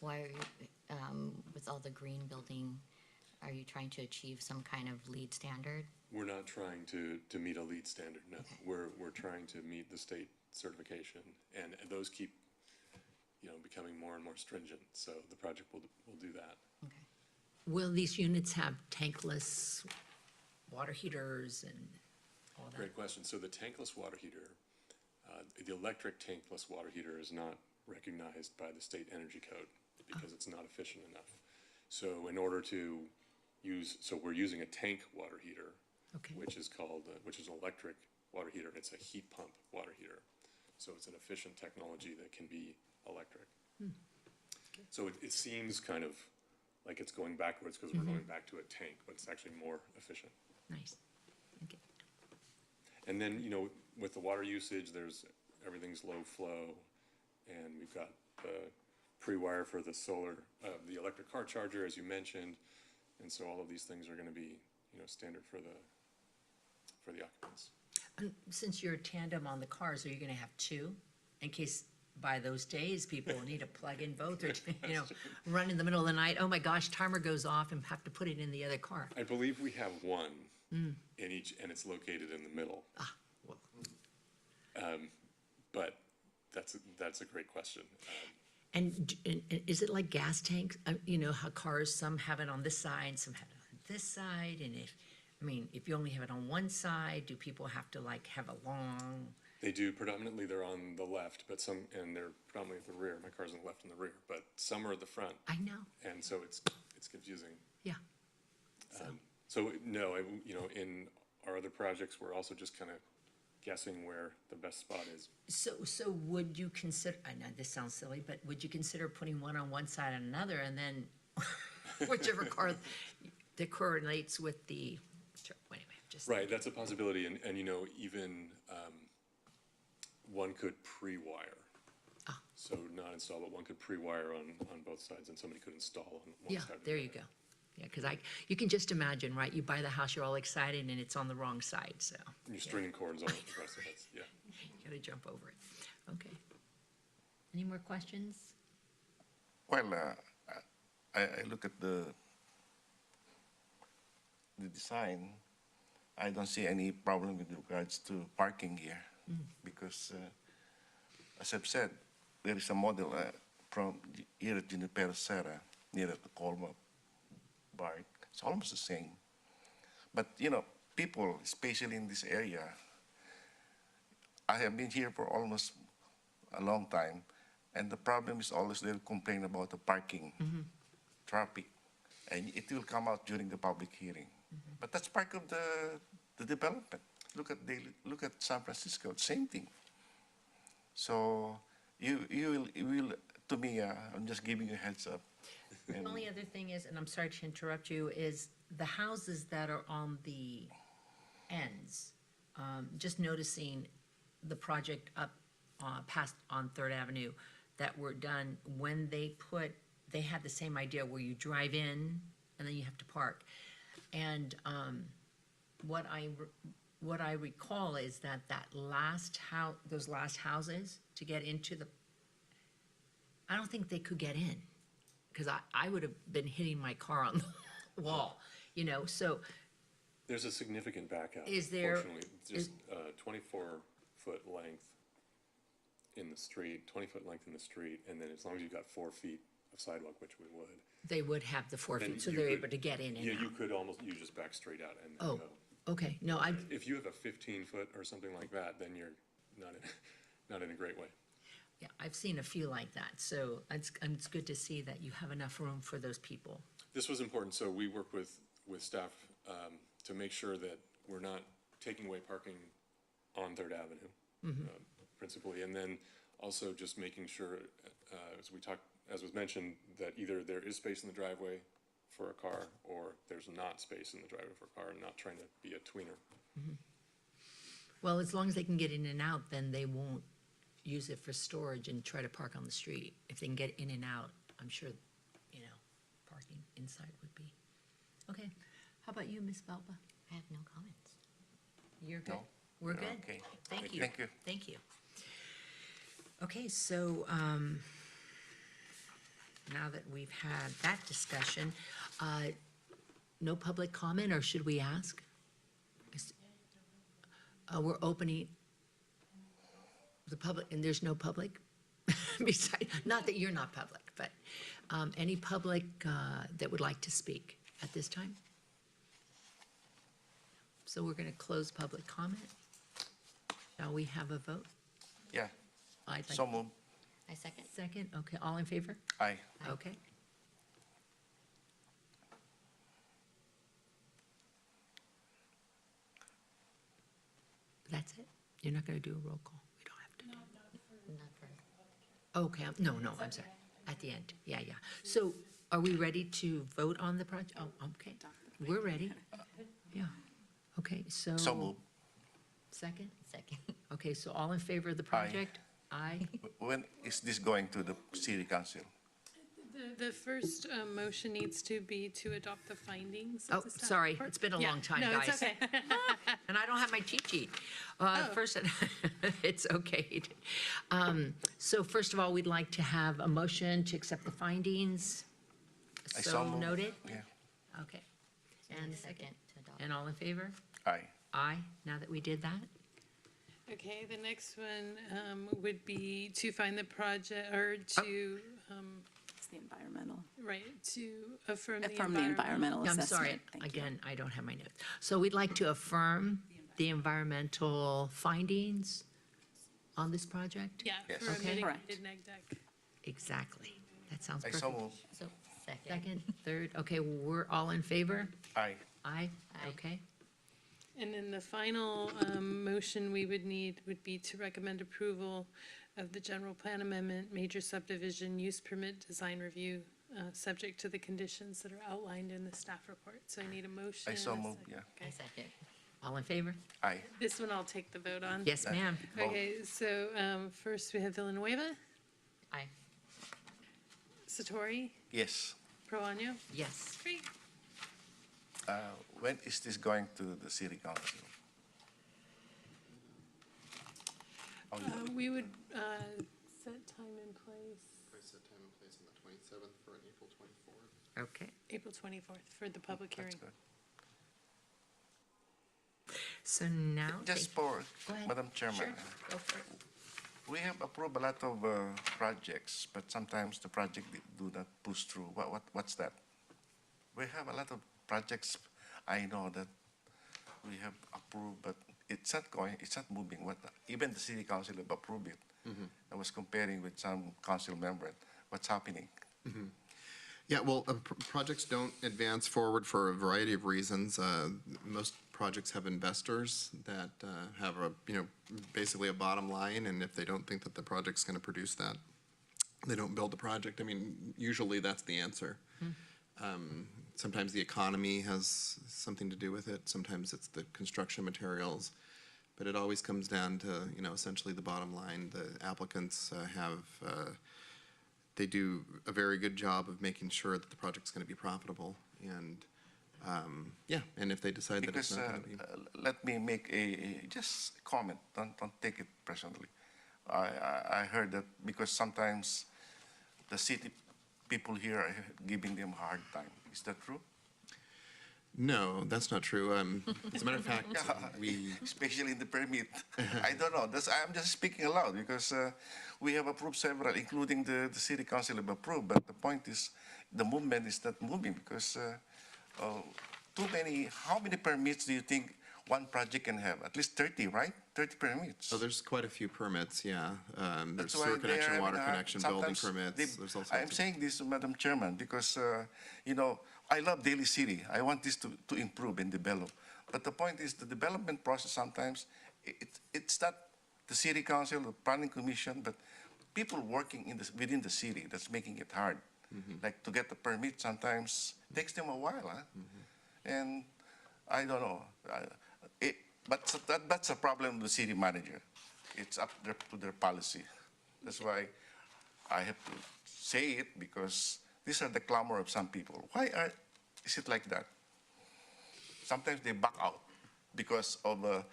why are you, with all the green building, are you trying to achieve some kind of LEED standard? We're not trying to meet a LEED standard, no. We're trying to meet the state certification, and those keep, becoming more and more stringent. So the project will do that. Okay. Will these units have tankless water heaters and all that? Great question. So the tankless water heater, the electric tankless water heater is not recognized by the state energy code because it's not efficient enough. So in order to so we're using a tank water heater, Okay. which is an electric water heater, and it's a heat pump water heater. So it's an efficient technology that can be electric. So it seems kind of like it's going backwards because we're going back to a tank, but it's actually more efficient. Nice. Okay. And then, with the water usage, everything's low flow, and we've got the pre-wire for the solar, the electric car charger, as you mentioned. And so all of these things are gonna be, standard for the occupants. And since you're tandem on the cars, are you gonna have two? In case by those days, people need to plug in both or, run in the middle of the night, oh my gosh, timer goes off and have to put it in the other car. I believe we have one in each, and it's located in the middle. Well, But that's a great question. And is it like gas tanks? You know how cars, some have it on this side, some have it on this side, and if you only have it on one side, do people have to like have a long? They do, predominantly they're on the left, and they're predominantly at the rear. My car's on the left and the rear, but some are at the front, I know, and so it's confusing. yeah. So no, in our other projects, we're also just kind of guessing where the best spot is. So would you consider, I know this sounds silly, but would you consider putting one on one side and another, and then whichever car that correlates with the, anyway, just. Right, that's a possibility, and even one could pre-wire. So not install, but one could pre-wire on both sides, and somebody could install on one Yeah, side. or the there you other. go. Yeah, because you can just imagine, right? You buy the house, you're all excited, and it's on the wrong side, so And you're stringing cords all across the heads, yeah. you gotta jump over it. Okay. Any more questions? Well, I look at the design. I don't see any problem with regards to parking here because, as I've said, there is a model from here at Junipero Serra near the Colma Park. It's almost the same. But, people, especially in this area, I have been here for almost a long time, and the problem is always they'll complain about the parking, traffic, and it will come out during the public hearing. But that's part of the development. Look at San Francisco, same thing. So you will to me, I'm just giving you a heads up. The only other thing is, and I'm sorry to interrupt you, is the houses that are on the ends, just noticing the project up past on Third Avenue that were done, when they had the same idea where you drive in and then you have to park. And what I recall is that those last houses to get into the, I don't think they could get in, because I would have been hitting my car on the wall, so There's a significant back out. Is there- Fortunately, just 24-foot length in the street, 20-foot length in the street, and then as long as you've got 4 feet of sidewalk, which we would. they would have the 4 then feet, so you they're could- able to get in and Yeah, out. you could almost, you just back straight out and then Oh, go. okay, no, If you have a 15-foot or something like that, then you're not in a great way. yeah, I've seen a few like that, so it's good to see that you have enough room for those people. This was important, so we worked with staff to make sure that we're not taking away parking on Third Avenue, principally, and then also just making sure, as was mentioned, that either there is space in the driveway for a car, or there's not space in the driveway for a car, and not trying to be a tweener. Well, as long as they can get in and out, then they won't use it for storage and try to park on the street. If they can get in and out, I'm sure, parking inside would be. Okay, how about you, Ms. Balba? I have no comments. You're good? No? We're No, good? okay. Thank you. Thank you. Thank you. Okay, so, now that we've had that discussion, no public comment, or should we ask? We're opening the public, and there's no public? Besides, not that you're not public, but, any public, that would like to speak at this time? So we're gonna close public comment. Shall we have a vote? Yeah, I'd like. so move. I second. Second, okay, all in favor? Aye. Okay. That's it? You're not gonna do a roll call? We don't have to. Not for, Okay, no, I'm sorry. At the end, yeah. So are we ready to vote on the project? Oh, okay. We're ready. Yeah. Okay, so. So move. Second? second. Okay, so all in favor of the project? Aye. When is this going to the city council? The first motion needs to be to adopt the findings Oh, of the staff sorry, report. it's been a Yeah, long time, no, guys. it's okay. And I don't have my cheat sheet. First, it's okay. So first of all, we'd like to have a motion to accept the findings. I So move. noted? Yeah, Okay. And a second? To adopt. And all in favor? aye. Aye, now that we did that? Okay, the next one would be to find the project, or to, It's the environmental, right, to affirm the affirm the environmental I'm assessment. sorry, Thank you. again, I don't have my notes. So we'd like to affirm the environmental findings on this project? Yeah, Yes. for a Okay. mitigated neg deck. Exactly. That sounds I perfect. so move. So, second. Second, third, okay, we're all in favor? Aye. Aye? Aye. Okay. And then the final motion we would need would be to recommend approval of the general plan amendment, major subdivision, use permit, design review, subject to the conditions that are outlined in the staff report. So I need a motion. I so and a move, second. yeah. I Okay. second. All in favor? Aye. This one I'll take the vote on. Yes, ma'am. Vote. Okay, so first we have Villanueva, Aye. Satori, Yes. Proano. Yes. Great. When is this going to the city council? Oh, We would set time and place I set time and place on the 27th for an April 24th. Okay. April 24th for the public hearing. that's good. So now. Just for, Go ahead. Madam Chairman, Sure, go for it. we have approved a lot of projects, but sometimes the project do not push through. What's that? We have a lot of projects, I know that we have approved, but it's not going, it's not moving. Even the city council have approved it. I was comparing with some council member, what's happening? Yeah, well, projects don't advance forward for a variety of reasons. Most projects have investors that have basically a bottom line, and if they don't think that the project's going to produce that, they don't build the project. I mean, usually that's the answer. Sometimes the economy has something to do with it. Sometimes it's the construction materials. But it always comes down to, essentially the bottom line. The applicants they do a very good job of making sure that the project's going to be profitable. And Yeah, and if they decide that it's Because, not going to be. let me make just a comment, don't take it personally. I heard that because sometimes the city people here are giving them a hard time. Is that true? No, that's not true. As a matter of fact, we, Especially in the permit. I don't know. I'm just speaking aloud because we have approved several, including the city council have approved. But the point is, the movement is not moving because too many. How many permits do you think one project can have? At least 30, right? 30 permits. oh, there's quite a few permits, yeah. There's That's why sewer they connection, are water having connection, building sometimes permits, there's all sorts I'm of. saying this, Madam Chairman, because, I love Daly City. I want this to improve and develop. But the point is, the development process sometimes, it's not the city council, the planning commission, but people working within the city that's making it hard. Like to get the permit sometimes takes them a while, huh? And I don't know. That's a problem with the city manager. It's up to their policy. That's why I have to say it because these are the clamor of some people. Is it like that? Sometimes they back out because of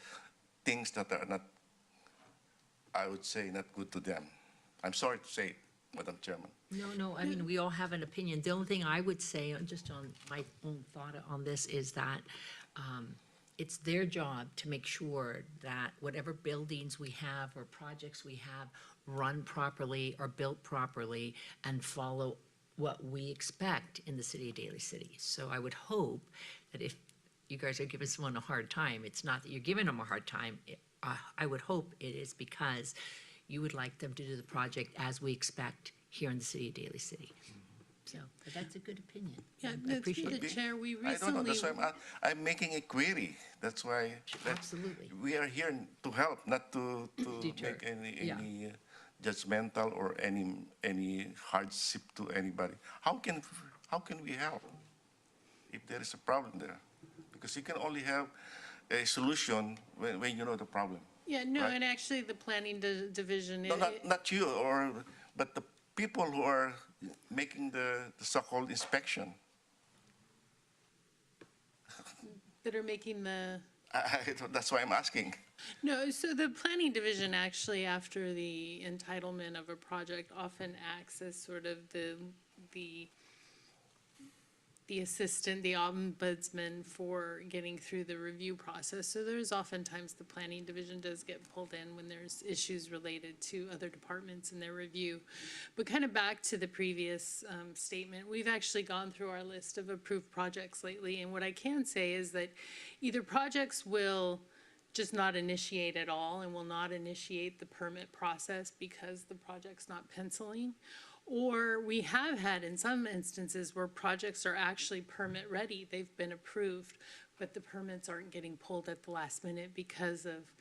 things that are not, I would say, not good to them. I'm sorry to say it, Madam Chairman. No, I mean, we all have an opinion. The only thing I would say, just on my own thought on this, is that it's their job to make sure that whatever buildings we have or projects we have run properly or built properly and follow what we expect in the city of Daly City. So I would hope that if you guys are giving someone a hard time, it's not that you're giving them a hard time. I would hope it is because you would like them to do the project as we expect here in the city of Daly City. So, but that's a good opinion. Yeah, I that's appreciate through it. the chair, we I don't know. recently, That's why I'm making a query. That's why Absolutely. we are here to help, not to Deter. make Yeah. any judgmental or any hardship to anybody. How can we help if there is a problem there? Because you can only have a solution when you know the problem. yeah, no, Right. and actually the planning division. No, not you, but the people who are making the so-called inspection. That are making the, That's why I'm asking. no, so the planning division actually, after the entitlement of a project, often acts as sort of the assistant, the ombudsman for getting through the review process. So there's oftentimes the planning division does get pulled in when there's issues related to other departments in their review. But kind of back to the previous statement, we've actually gone through our list of approved projects lately. And what I can say is that either projects will just not initiate at all and will not initiate the permit process because the project's not penciling. Or we have had in some instances where projects are actually permit ready, they've been approved, but the permits aren't getting pulled at the last minute because of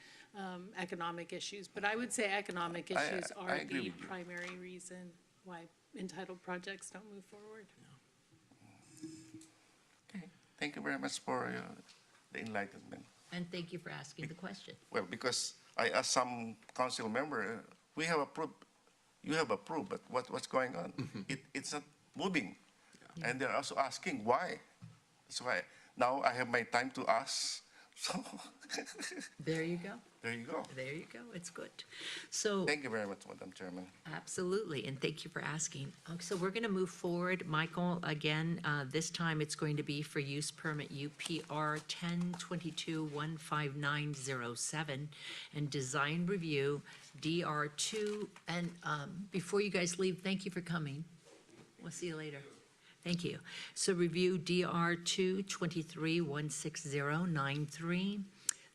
economic issues. But I would say economic issues I are agree the with you. primary reason why entitled projects don't move forward. Okay. Thank you very much for the enlightenment. And thank you for asking the question. Well, because I asked some council member, we have approved, you have approved, but what's going on? It's not moving. And they're also asking why. That's why now I have my time to ask. So There you go. there you go. There you go. It's good. So. Thank you very much, Madam Chairman. Absolutely, and thank you for asking. So we're going to move forward. Michael, again, this time it's going to be for use permit UPR 1022-15907 and design review DR2. And before you guys leave, thank you for coming. We'll see you later. Thank you. So review DR2 23-16093.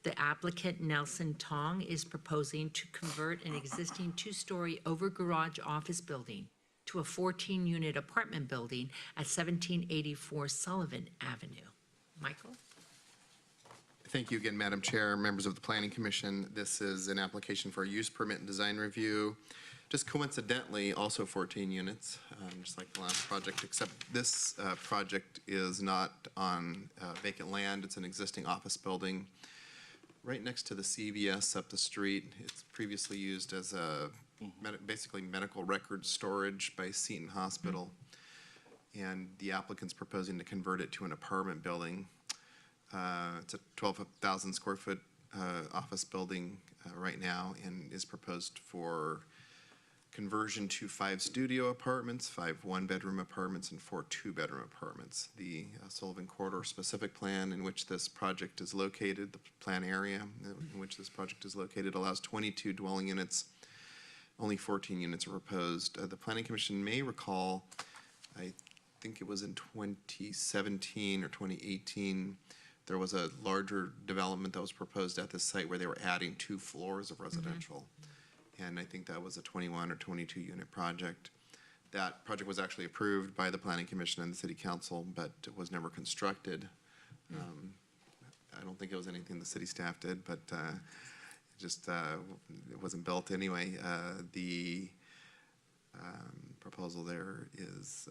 The applicant, Nelson Tong, is proposing to convert an existing two-story over-garage office building to a 14-unit apartment building at 1784 Sullivan Avenue. Michael? Thank you again, Madam Chair, members of the Planning Commission. This is an application for a use permit and design review. Just coincidentally, also 14 units, just like the last project, except this project is not on vacant land. It's an existing office building right next to the CVS up the street. It's previously used as a basically medical record storage by Seton Hospital. and the applicant's proposing to convert it to an apartment building. It's a 12,000 square foot office building right now, and is proposed for conversion to 5 studio apartments, 5 one-bedroom apartments, and 4 two-bedroom apartments. The Sullivan Corridor specific plan in which this project is located, the plan area in which this project is located, allows 22 dwelling units. Only 14 units are proposed. The Planning Commission may recall, I think it was in 2017 or 2018, there was a larger development that was proposed at this site where they were adding 2 floors of residential. And I think that was a 21 or 22 unit project. That project was actually approved by the Planning Commission and the City Council, but it was never constructed. I don't think it was anything the city staff did, but it wasn't built anyway. The proposal there is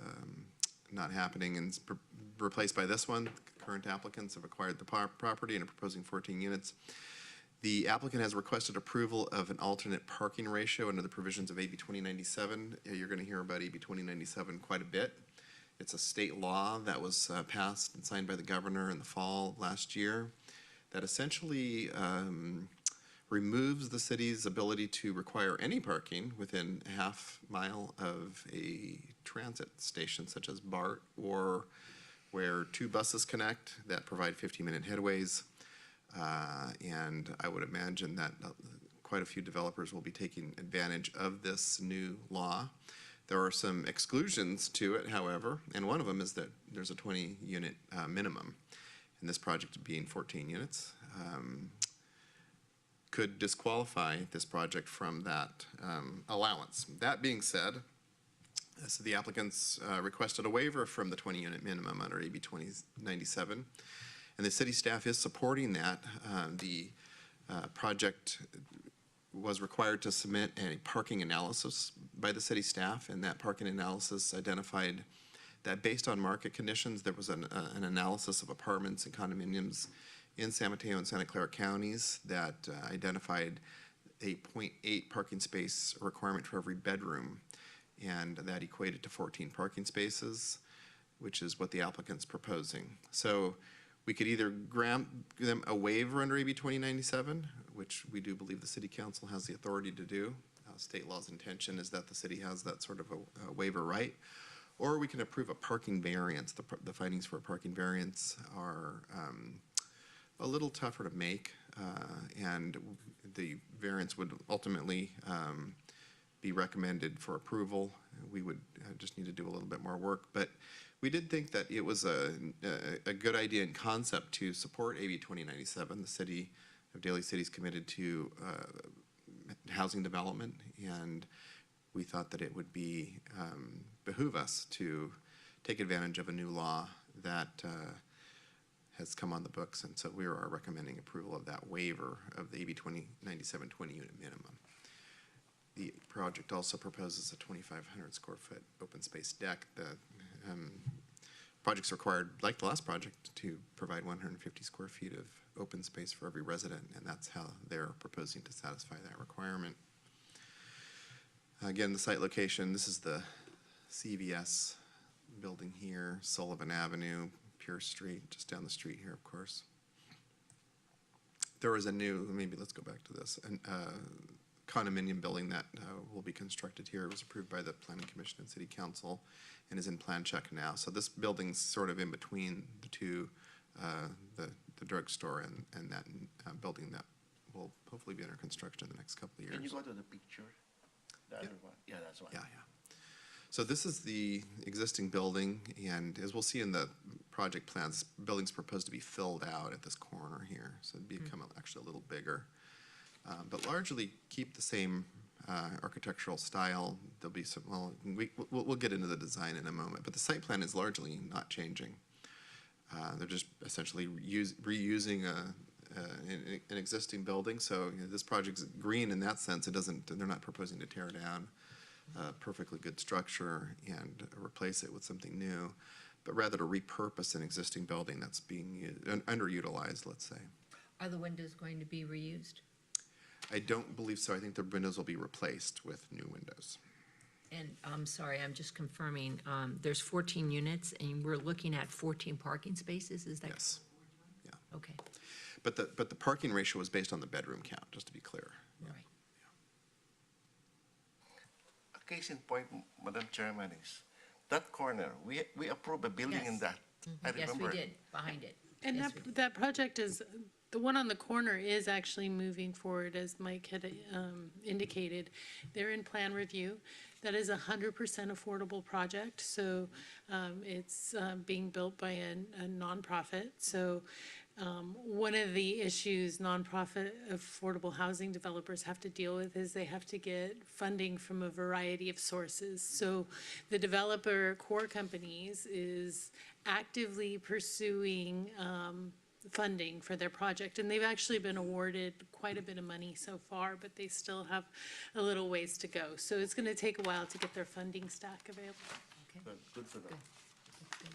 not happening and is replaced by this one. Current applicants have acquired the property and are proposing 14 units. The applicant has requested approval of an alternate parking ratio under the provisions of AB 2097. You're going to hear about AB 2097 quite a bit. It's a state law that was passed and signed by the governor in the fall of last year that essentially removes the city's ability to require any parking within a half mile of a transit station such as BART, or where 2 buses connect that provide 50-minute headways. And I would imagine that quite a few developers will be taking advantage of this new law. There are some exclusions to it, however, and one of them is that there's a 20-unit minimum, and this project being 14 units could disqualify this project from that allowance. That being said, so the applicants requested a waiver from the 20-unit minimum under AB 2097. And the city staff is supporting that. The project was required to submit a parking analysis by the city staff, and that parking analysis identified that based on market conditions, there was an analysis of apartments and condominiums in San Mateo and Santa Clara counties that identified a 0.8 parking space requirement for every bedroom, and that equated to 14 parking spaces, which is what the applicant's proposing. So we could either grant them a waiver under AB 2097, which we do believe the City Council has the authority to do. State law's intention is that the city has that sort of a waiver right. Or we can approve a parking variance. The findings for a parking variance are a little tougher to make, and the variance would ultimately be recommended for approval. We would just need to do a little bit more work, but we did think that it was a good idea and concept to support AB 2097. The city of Daly City is committed to housing development, and we thought that it would be behoove us to take advantage of a new law that has come on the books, and so we are recommending approval of that waiver of the AB 2097 20-unit minimum. The project also proposes a 2,500 square foot open space deck. The project's required, like the last project, to provide 150 square feet of open space for every resident, and that's how they're proposing to satisfy that requirement. Again, the site location, this is the CVS building here, Sullivan Avenue, Pierce Street, just down the street here, of course. There is a new, maybe let's go back to this, condominium building that will be constructed here. It was approved by the Planning Commission and City Council and is in plan check now. So this building's sort of in between the two, the drugstore and that building that will hopefully be under construction in the next couple of years. Can you go to the picture? The other one? Yeah, that's one. Yeah. So this is the existing building, and as we'll see in the project plans, this building's proposed to be filled out at this corner here. So it'd become actually a little bigger. But largely keep the same architectural style. There'll be some, well, we'll get into the design in a moment, but the site plan is largely not changing. They're just essentially reusing an existing building. So this project's green in that sense. They're not proposing to tear down a perfectly good structure and replace it with something new, but rather to repurpose an existing building that's being underutilized, let's say. Are the windows going to be reused? I don't believe so. I think the windows will be replaced with new windows. And I'm sorry, I'm just confirming, there's 14 units and we're looking at 14 parking spaces, is that? Yes. Okay, But the parking ratio was based on the bedroom count, just to be clear. right. A case in point, Madam Chairman, is that corner, we approved a building in Yes. that. I Yes, we remember. did, behind it. And Yes, we did. that project is, the one on the corner is actually moving forward, as Mike had indicated. They're in plan review. That is 100% affordable project, so it's being built by a nonprofit. So one of the issues nonprofit affordable housing developers have to deal with is they have to get funding from a variety of sources. So the developer core companies is actively pursuing funding for their project. And they've actually been awarded quite a bit of money so far, but they still have a little ways to go. So it's going to take a while to get their funding stack available. Okay, Good for them. good. That's good.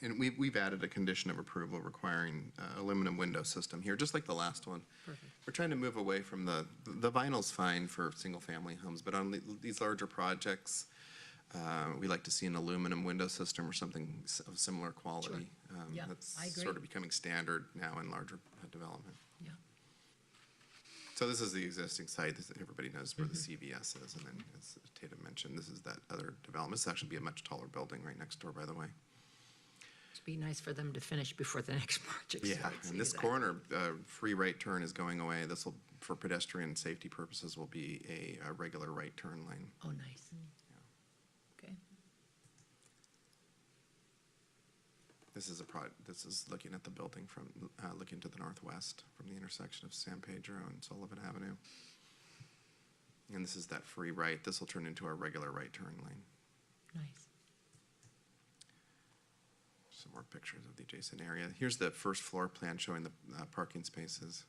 And we've added a condition of approval requiring aluminum window system here, just like the last one. Perfect. We're trying to move away from the vinyl's fine for single-family homes, but on these larger projects, we like to see an aluminum window system or something of similar quality. Yeah, That's I agree. sort of becoming standard now in larger development. Yeah, So this is the existing site. Everybody knows where the CVS is, and then, as Tatum mentioned, this is that other development. This will actually be a much taller building right next door, by the way. it'd be nice for them to finish before the next project Yeah, starts. and this Exactly. corner, free right turn is going away. This will, for pedestrian safety purposes, will be a regular right turn lane. Oh, nice. Okay, This is looking at the building from, looking to the northwest from the intersection of San Pedro and Sullivan Avenue. And this is that free right. This will turn into our regular right turn lane. nice. Some more pictures of the adjacent area. Here's the first floor plan showing the parking spaces.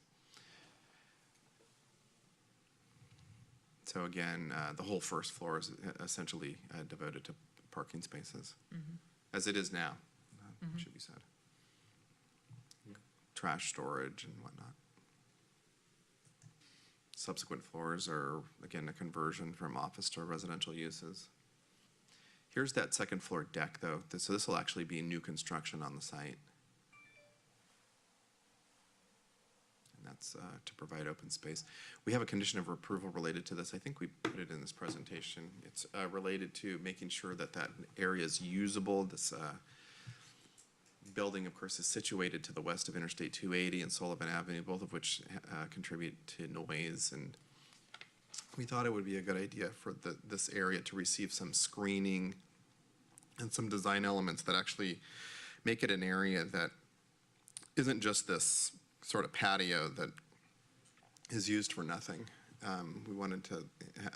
So again, the whole first floor is essentially devoted to parking spaces, as it is now, should be said. Trash storage and whatnot. Subsequent floors are, again, a conversion from office to residential uses. Here's that second floor deck, though. So this will actually be new construction on the site. And that's to provide open space. We have a condition of approval related to this. I think we put it in this presentation. It's related to making sure that that area is usable. This building, of course, is situated to the west of Interstate 280 and Sullivan Avenue, both of which contribute to noise. And we thought it would be a good idea for this area to receive some screening and some design elements that actually make it an area that isn't just this sort of patio that is used for nothing. We wanted to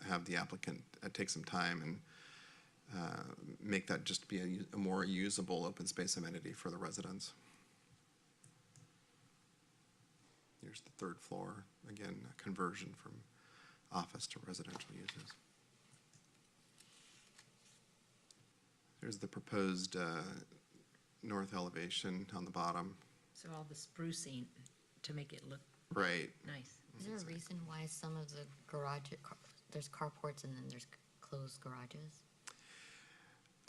have the applicant take some time and make that just be a more usable open space amenity for the residents. Here's the third floor, again, a conversion from office to residential uses. There's the proposed north elevation on the bottom. So all the sprucing to make it look Right. nice. Is there a reason why some of the there's carports and then there's closed garages?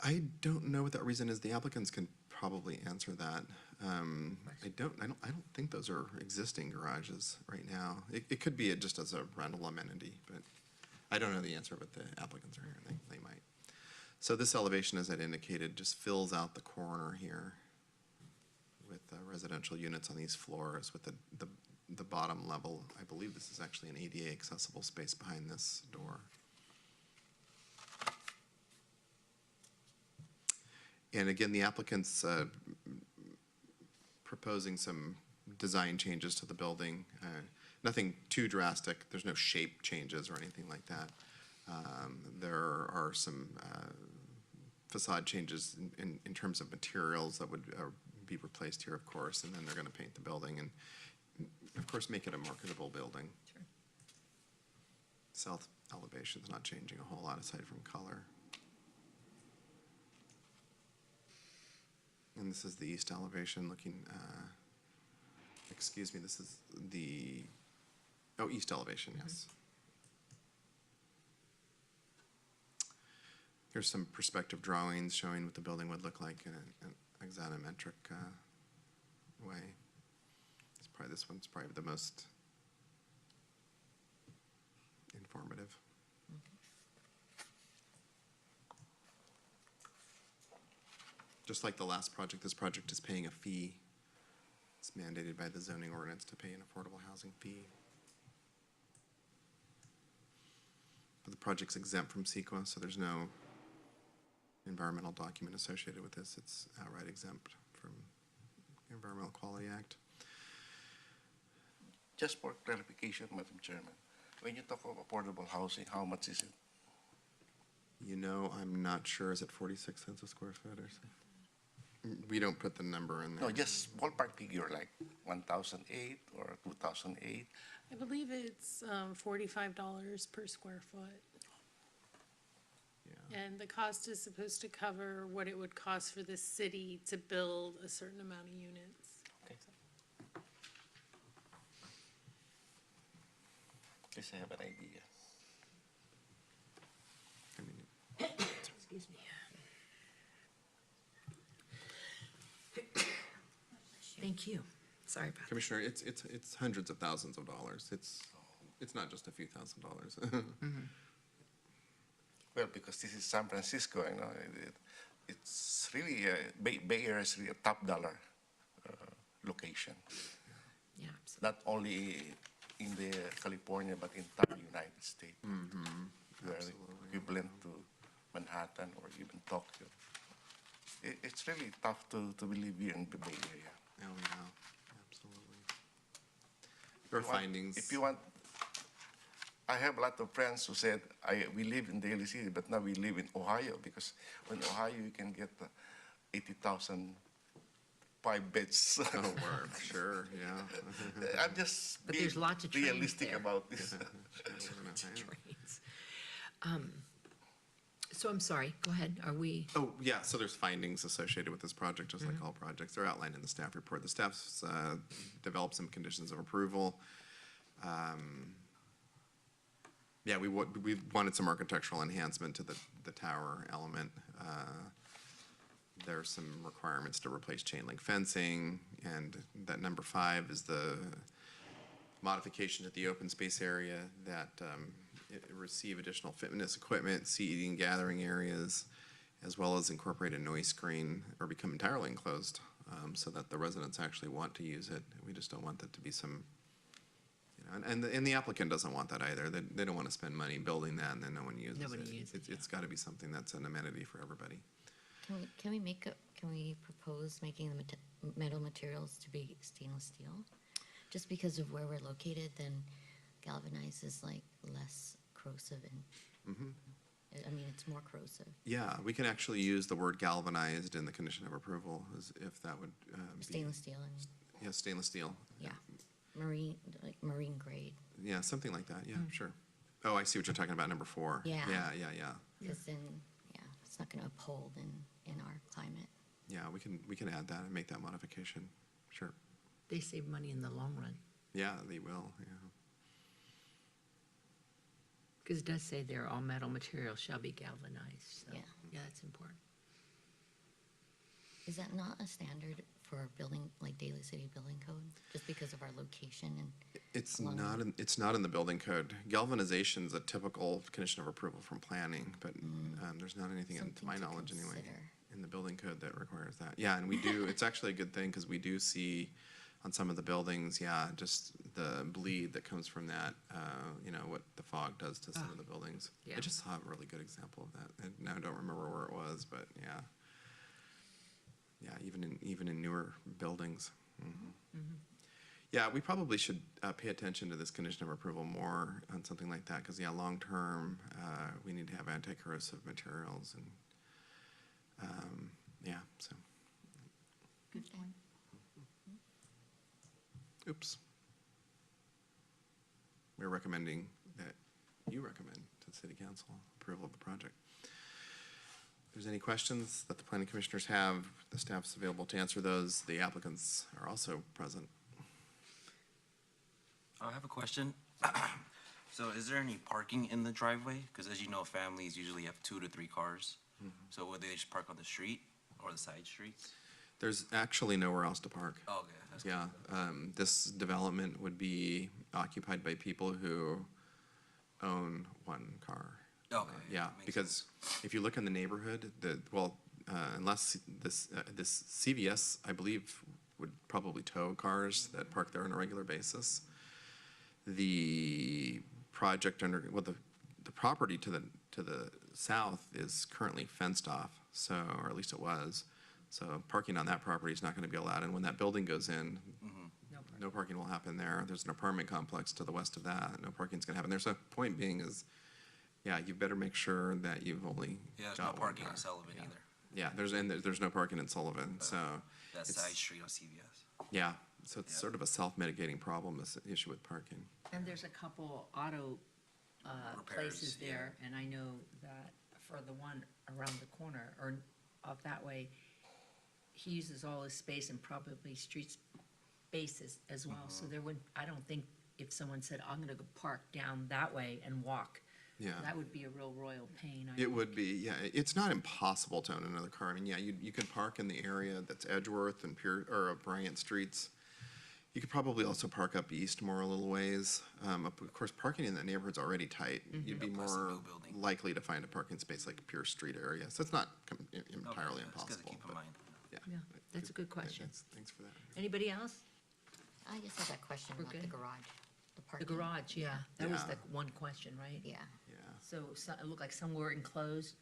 I don't know what that reason is. The applicants can probably answer that. I don't think those are existing garages right now. It could be just as a rental amenity, but I don't know the answer, but the applicants are here, they might. So this elevation, as I'd indicated, just fills out the corner here with residential units on these floors with the bottom level. I believe this is actually an ADA accessible space behind this door. And again, the applicant's proposing some design changes to the building. Nothing too drastic. There's no shape changes or anything like that. There are some facade changes in terms of materials that would be replaced here, of course, and then they're going to paint the building and, of course, make it a marketable building. Sure. South elevation's not changing a whole lot aside from color. And this is the east elevation looking, excuse me, this is the, east elevation, yes. Here's some perspective drawings showing what the building would look like in an axonometric way. This one's probably the most informative. Just like the last project, this project is paying a fee. It's mandated by the zoning ordinance to pay an affordable housing fee. But the project's exempt from CEQA, so there's no environmental document associated with this. It's outright exempt from the Environmental Quality Act. Just for clarification, Madam Chairman, when you talk of affordable housing, how much is it? You know, I'm not sure, is it 46 cents a square foot or something? We don't put the number in there. No, just ballpark figure, like 1,008 or 2,008. I believe it's $45 per square foot. Yeah. And the cost is supposed to cover what it would cost for the city to build a certain amount of units. Okay. At least I have an idea. I mean, Excuse me. Thank you. Sorry about that. Commissioner, it's hundreds of thousands of dollars. It's not just a few $1,000s. Well, because this is San Francisco, you know, it's really, Bay Area is really a top dollar location. Yeah, absolutely. Not only in the California, but entire United States. We are equivalent to Manhattan or even Tokyo. It's really tough to believe here in the Bay Area. Oh, yeah, absolutely. There are findings. If you want, I have a lot of friends who said, we live in Daly City, but now we live in Ohio, because in Ohio you can get 80,000 5 beds. Oh, word, sure, yeah. I'm just But being there's lots of trains realistic there. about this. Trains. So I'm sorry, go ahead. Are we, Oh, yeah, so there's findings associated with this project, just like all projects. They're outlined in the staff report. The staff's developed some conditions of approval. Yeah, we wanted some architectural enhancement to the tower element. There's some requirements to replace chain link fencing, and that number 5 is the modification at the open space area that receive additional fitness equipment, seating, gathering areas, as well as incorporate a noise screen or become entirely enclosed, so that the residents actually want to use it. We just don't want that to be some, you know, and the applicant doesn't want that either. They don't want to spend money building that and then no one uses it. Nobody uses it, It's got to be something that's an amenity for everybody. Can we propose making the metal materials to be stainless steel? Just because of where we're located, then galvanized is like less corrosive and, I mean, it's more corrosive. Yeah, we can actually use the word galvanized in the condition of approval, as if that would be. Stainless steel, I mean, Yeah, stainless steel. yeah. Marine, like marine grade, Yeah, something like that, yeah, sure. Oh, I see what you're talking about, number 4. Yeah. Yeah. because then, yeah, it's not gonna uphold in our climate. Yeah, we can add that and make that modification, sure. they save money in the long run? Yeah, they will, yeah. Because it does say there, all metal materials shall be galvanized, so, Yeah. yeah, that's important. Is that not a standard for our building, like Daly City Building Code, just because of our location and? It's along the- it's not in the building code. Galvanization's a typical condition of approval from planning, but there's not anything, to Something my to knowledge anyway, consider. in the building code that requires that. Yeah, and we do, it's actually a good thing, because we do see on some of the buildings, yeah, just the bleed that comes from that, you know, what the fog does to some of the buildings. yeah. I just saw a really good example of that, and now I don't remember where it was, but yeah. Yeah, even in newer buildings. Yeah, we probably should pay attention to this condition of approval more on something like that, because, yeah, long-term, we need to have anti-corrosive materials, and, yeah, so, Good point. oops. We're recommending that you recommend to the city council approval of the project. If there's any questions that the planning commissioners have, the staff's available to answer those. The applicants are also present. I have a question. So is there any parking in the driveway? Because as you know, families usually have 2 to 3 cars. So would they just park on the street or the side streets? There's actually nowhere else to park. Oh, okay, that's good. Yeah, this development would be occupied by people who own one car. Okay. Yeah, makes because if you look in the neighborhood, unless this CVS, I believe, would probably tow cars that park there on a regular basis. The project the property to the south is currently fenced off, so, or at least it was. So parking on that property is not gonna be allowed, and when that building goes in, no parking will happen there. There's an apartment complex to the west of that, no parking's gonna happen there. So point being is, yeah, you better make sure that you've only Yeah, there's no got one parking car. on Sullivan either. Yeah, there's no parking in Sullivan, so, That it's- side street on CVS. yeah, so it's Yeah. sort of a self-mitigating problem, this issue with parking. And there's a couple auto Repairs, places yeah. there, and I know that for the one around the corner, or up that way, he uses all his space and probably street spaces as well, so there would, I don't think if someone said, I'm gonna go park down that way and walk, Yeah. that would be a real royal pain. I It think. would be, yeah, it's not impossible to own another car. I mean, yeah, you could park in the area that's Edgeworth and Bryant Streets. You could probably also park up east more a little ways. Of course, parking in that neighborhood's already tight. You'd be Plus the more new building. likely to find a parking space like Pierce Street area, so it's not Okay, entirely that's good to impossible. keep in but mind. yeah. Yeah, that's a good question. Thanks for that. Anybody else? I just had that question We're about the good? garage, the The parking. garage, yeah, that was Yeah. the one question, right? Yeah, Yeah. So it looked like some were enclosed.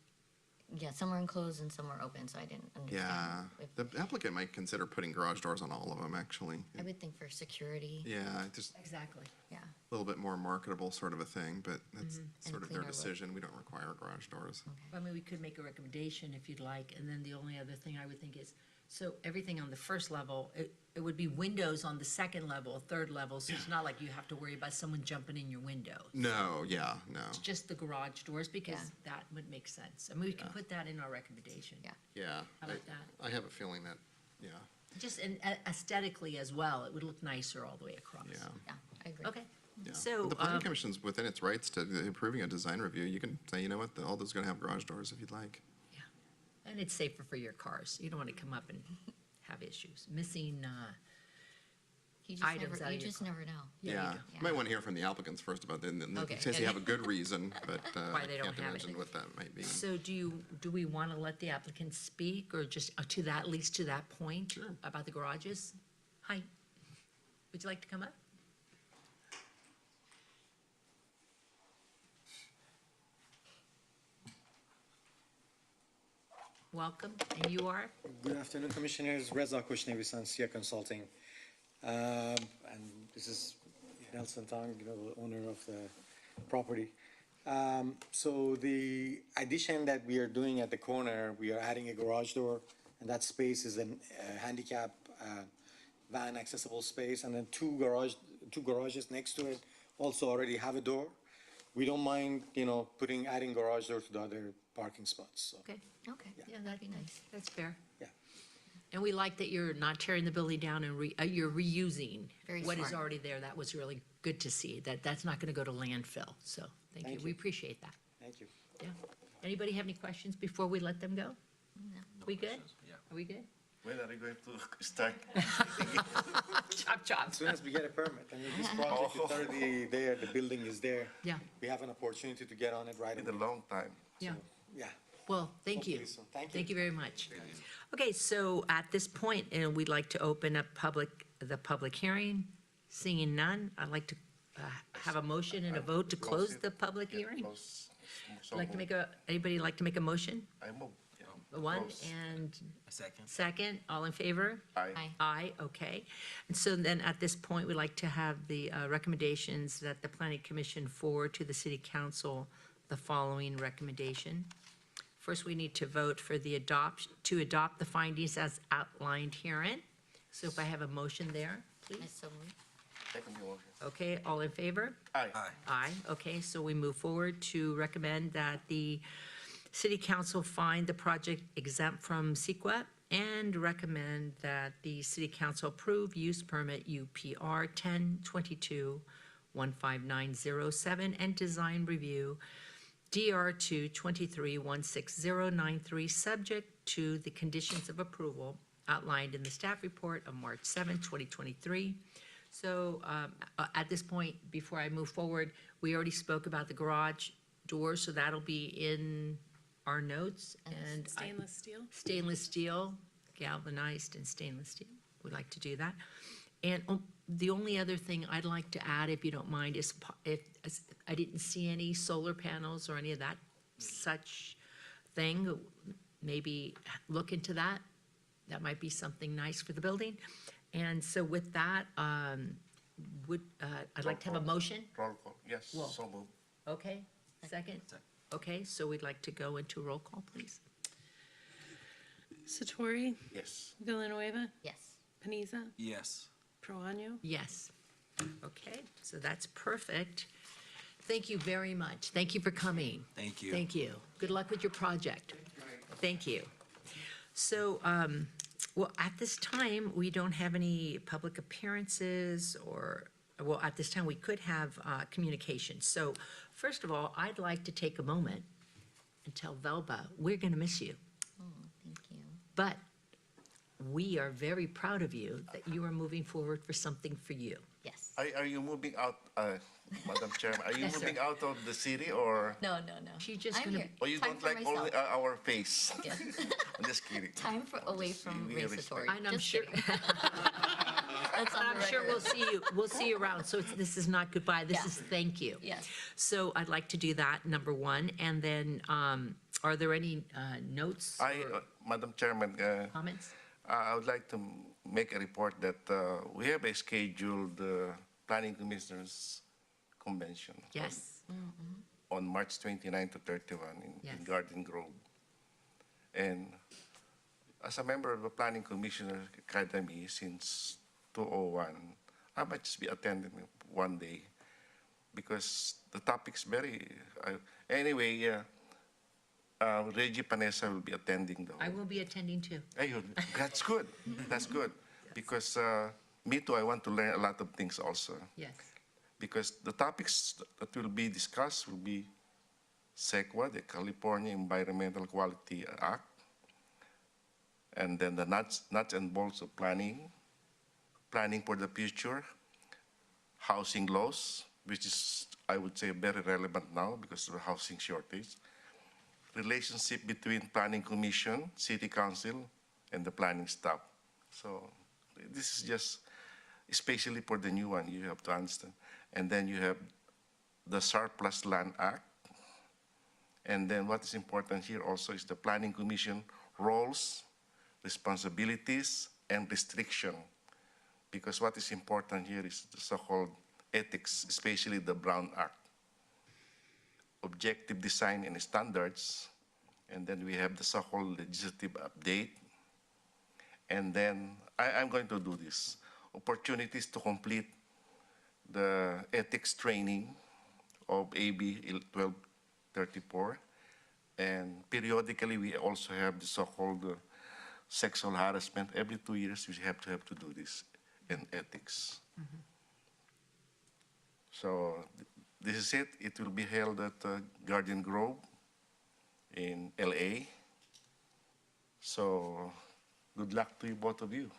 yeah, some were enclosed and some were open, so I didn't Yeah, understand. if- the applicant might consider putting garage doors on all of them, actually. I would think for security, Yeah, just Exactly. yeah. a little bit more marketable sort of a thing, but that's sort of their cleaner look. decision. We don't require garage doors. I mean, we could make a recommendation if you'd like, and then the only other thing I would think is, so everything on the first level, it would be windows on the second level, third level, so it's not like you have to worry about someone jumping in your window. No, yeah, no. It's just the garage doors, because Yeah. that would make sense. I mean, we can put that in our recommendation. Yeah. Yeah. How about that? I have a feeling that, yeah, Just aesthetically as well, it would look nicer all the way across. yeah. Yeah, I agree. Okay, Yeah. so, But the planning commission's within its rights to approving a design review. You can say, you know what, all those are gonna have garage doors if you'd like. yeah, and it's safer for your cars. You don't want to come up and have issues. Missing, You just items never, out of you your just car. never know. Yeah, you Yeah, do. you might wanna hear from the applicants first about it, and then Okay, in case they have a good reason, but Why I they don't can't have it. imagine what that might be. So do we want to let the applicant speak, or just to that, at least to that point? Sure. About the garages? Hi, would you like to come up? Welcome, and you are? Good afternoon, Commissioners. Reza Kushnevisan, SIA Consulting. And this is Nelson Tang, the owner of the property. So the addition that we are doing at the corner, we are adding a garage door, and that space is a handicap van accessible space, and then two garages next to it also already have a door. We don't mind, adding garage door to the other parking spots, so. Okay, Okay, yeah, that'd that, be nice. that's fair. Yeah. And we like that you're not tearing the building down and you're reusing Very what is smart. already there. That was really good to see, that's not going to go to landfill. So, thank you. Thank We you. appreciate that. Thank you. Yeah. Anybody have any questions before we let them go? We good? Yeah. Are we good? When are you going to start? Chop, chop. As soon as we get a permit, I mean, this project is already there, the building is there. Yeah, We have an opportunity to get on it right In away. a long time. yeah. Yeah. Well, thank you. Hopefully soon. Thank you. Thank you very much. Okay, so at this point, we'd like to open up the public hearing. Seeing none, I'd like to have a motion and a vote to close it. the public Yeah, hearing. close. So Like to moved. anybody like to make a motion? I move. Yeah. One Close. and A second? second, all in favor? Aye. Aye. Aye, okay. And so then at this point, we'd like to have the recommendations that the planning commission forward to the city council the following recommendation. First, we need to vote for to adopt the findings as outlined herein. So if I have a motion there, I please. so moved. Second motion. Okay, all in favor? Aye. Aye. Aye, okay, so we move forward to recommend that the city council find the project exempt from CEQA and recommend that the city council approve use permit UPR 1022-15907 and design review DR2 23-16093, subject to the conditions of approval outlined in the staff report of March 7, 2023. So at this point, before I move forward, we already spoke about the garage door, so that'll be in our notes. And Stainless steel? stainless steel, galvanized and stainless steel. We'd like to do that. And the only other thing I'd like to add, if you don't mind, is as I didn't see any solar panels or any of that such thing. Maybe look into that. That might be something nice for the building. And so with that, I'd like to have a motion. Roll call, yes, Well- so moved. Okay, second? Second. Okay, so we'd like to go into roll call, please. Satori, Yes. Villanueva, Yes. Panizza, Yes. Proano. Yes. Okay, so that's perfect. Thank you very much. Thank you for coming. Thank you. Thank you. Good luck with your project. Thank you. So, well, at this time, we don't have any public appearances or, well, at this time, we could have communication. So first of all, I'd like to take a moment and tell Velva, we're going to miss you. Oh, thank you. But we are very proud of you that you are moving forward for something for you. Yes. Are you moving out, Madam Chairman, are you Yes, sir. moving out of the city or, No, no, no. She's just I'm gonna- here. or you Time don't for like only myself. our face? Yes. I'm just kidding. Time for away Just from giving you respect. Raceatory. And I'm Just sure, kidding. That's on I'm the sure record. we'll see you around. So this is not goodbye, this Yeah. is thank you. Yes. So I'd like to do that, number one. And then, are there any notes or Madam Chairman, comments? I would like to make a report that we have a scheduled Planning Commissioners Convention. Yes, On March 29 to 31 in Yes. Garden Grove. And as a member of the Planning Commissioner Academy since 2001, I might just be attending one day because the topic's very, anyway, Reggie Panessa will be attending the I whole. will be attending too. Ayun, that's good. That's good. Because me too, I want to learn a lot of things also. Yes, Because the topics that will be discussed will be CEQA, the California Environmental Quality Act, and then the nuts and bolts of planning for the future, housing laws, which is, I would say, very relevant now because of the housing shortage, relationship between Planning Commission, City Council, and the planning staff. So this is just, especially for the new one, you have to understand. And then you have the Surplus Land Act. And then what is important here also is the Planning Commission roles, responsibilities, and restriction. Because what is important here is the so-called ethics, especially the Brown Act. Objective design and standards, and then we have the so-called legislative update. And then I'm going to do this. Opportunities to complete the ethics training of AB 1234. And periodically, we also have the so-called sexual harassment. Every 2 years, we have to do this in ethics. So this is it. It will be held at Garden Grove in LA. So good luck to you, both of you.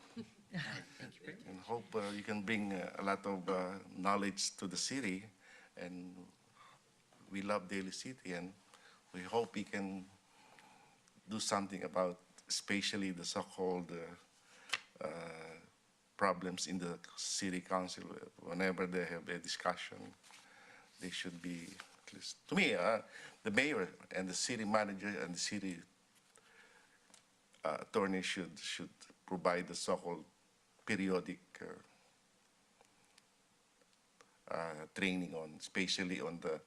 And hope you can bring a lot of knowledge to the city. And we love Daly City, and we hope we can do something about especially the so-called problems in the city council. Whenever they have a discussion, they should be, at least, to me, the mayor and the city manager and the city attorney should provide the so-called periodic training on, especially on the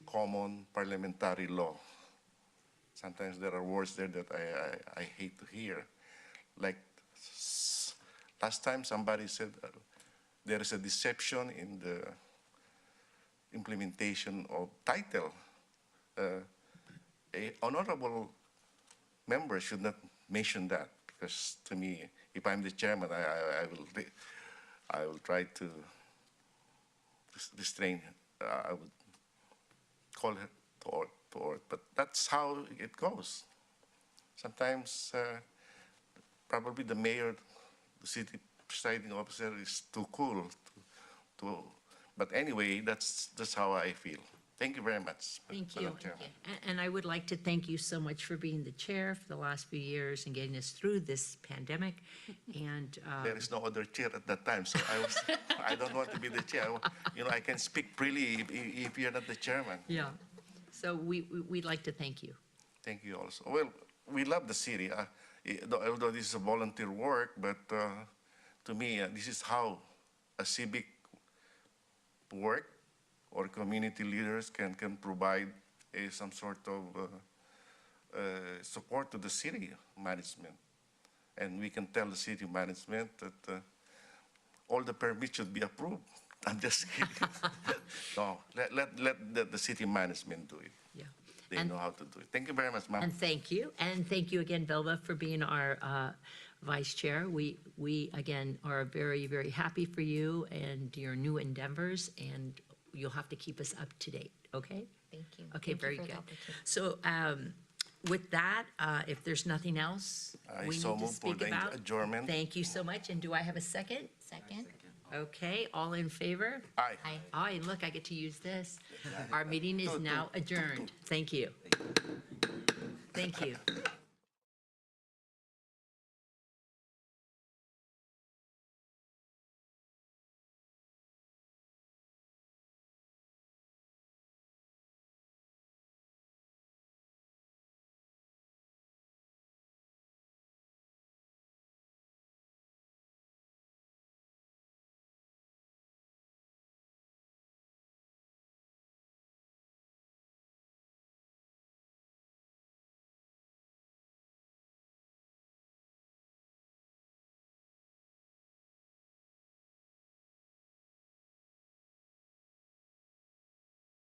common parliamentary law. Sometimes there are words there that I hate to hear. Like last time somebody said there is a deception in the implementation of title. A honorable member should not mention that because to me, if I'm the chairman, I will try to restrain. I would call her or to work. But that's how it goes. Sometimes probably the mayor, the city presiding officer is too cool to but anyway, that's how I feel. Thank you very much. Thank you. Madam Chairman. And I would like to thank you so much for being the chair for the last few years and getting us through this pandemic. And There is no other chair at that time, so I don't want to be the chair. You know, I can speak freely if you're not the chairman. yeah, so we'd like to thank you. Thank you also. Well, we love the city, although this is a volunteer work, but to me, this is how a civic work or community leaders can provide some sort of support to the city management. And we can tell the city management that all the permits should be approved. I'm just kidding. No, let the city management do it. Yeah. They And- know how to do it. Thank you very much, ma'am. And thank you. And thank you again, Velva, for being our vice chair. We again, are very, very happy for you and your new endeavors, and you'll have to keep us up to date, okay? Thank you. Okay, Thank you very for the good. opportunity. So with that, if there's nothing else I we so need to move for speak the about. adjournment. Thank you so much. And do I have a second? Second? Okay, all in favor? Aye. Aye. Aye, look, I get to use this. Our meeting is now adjourned. Thank you. Thank you.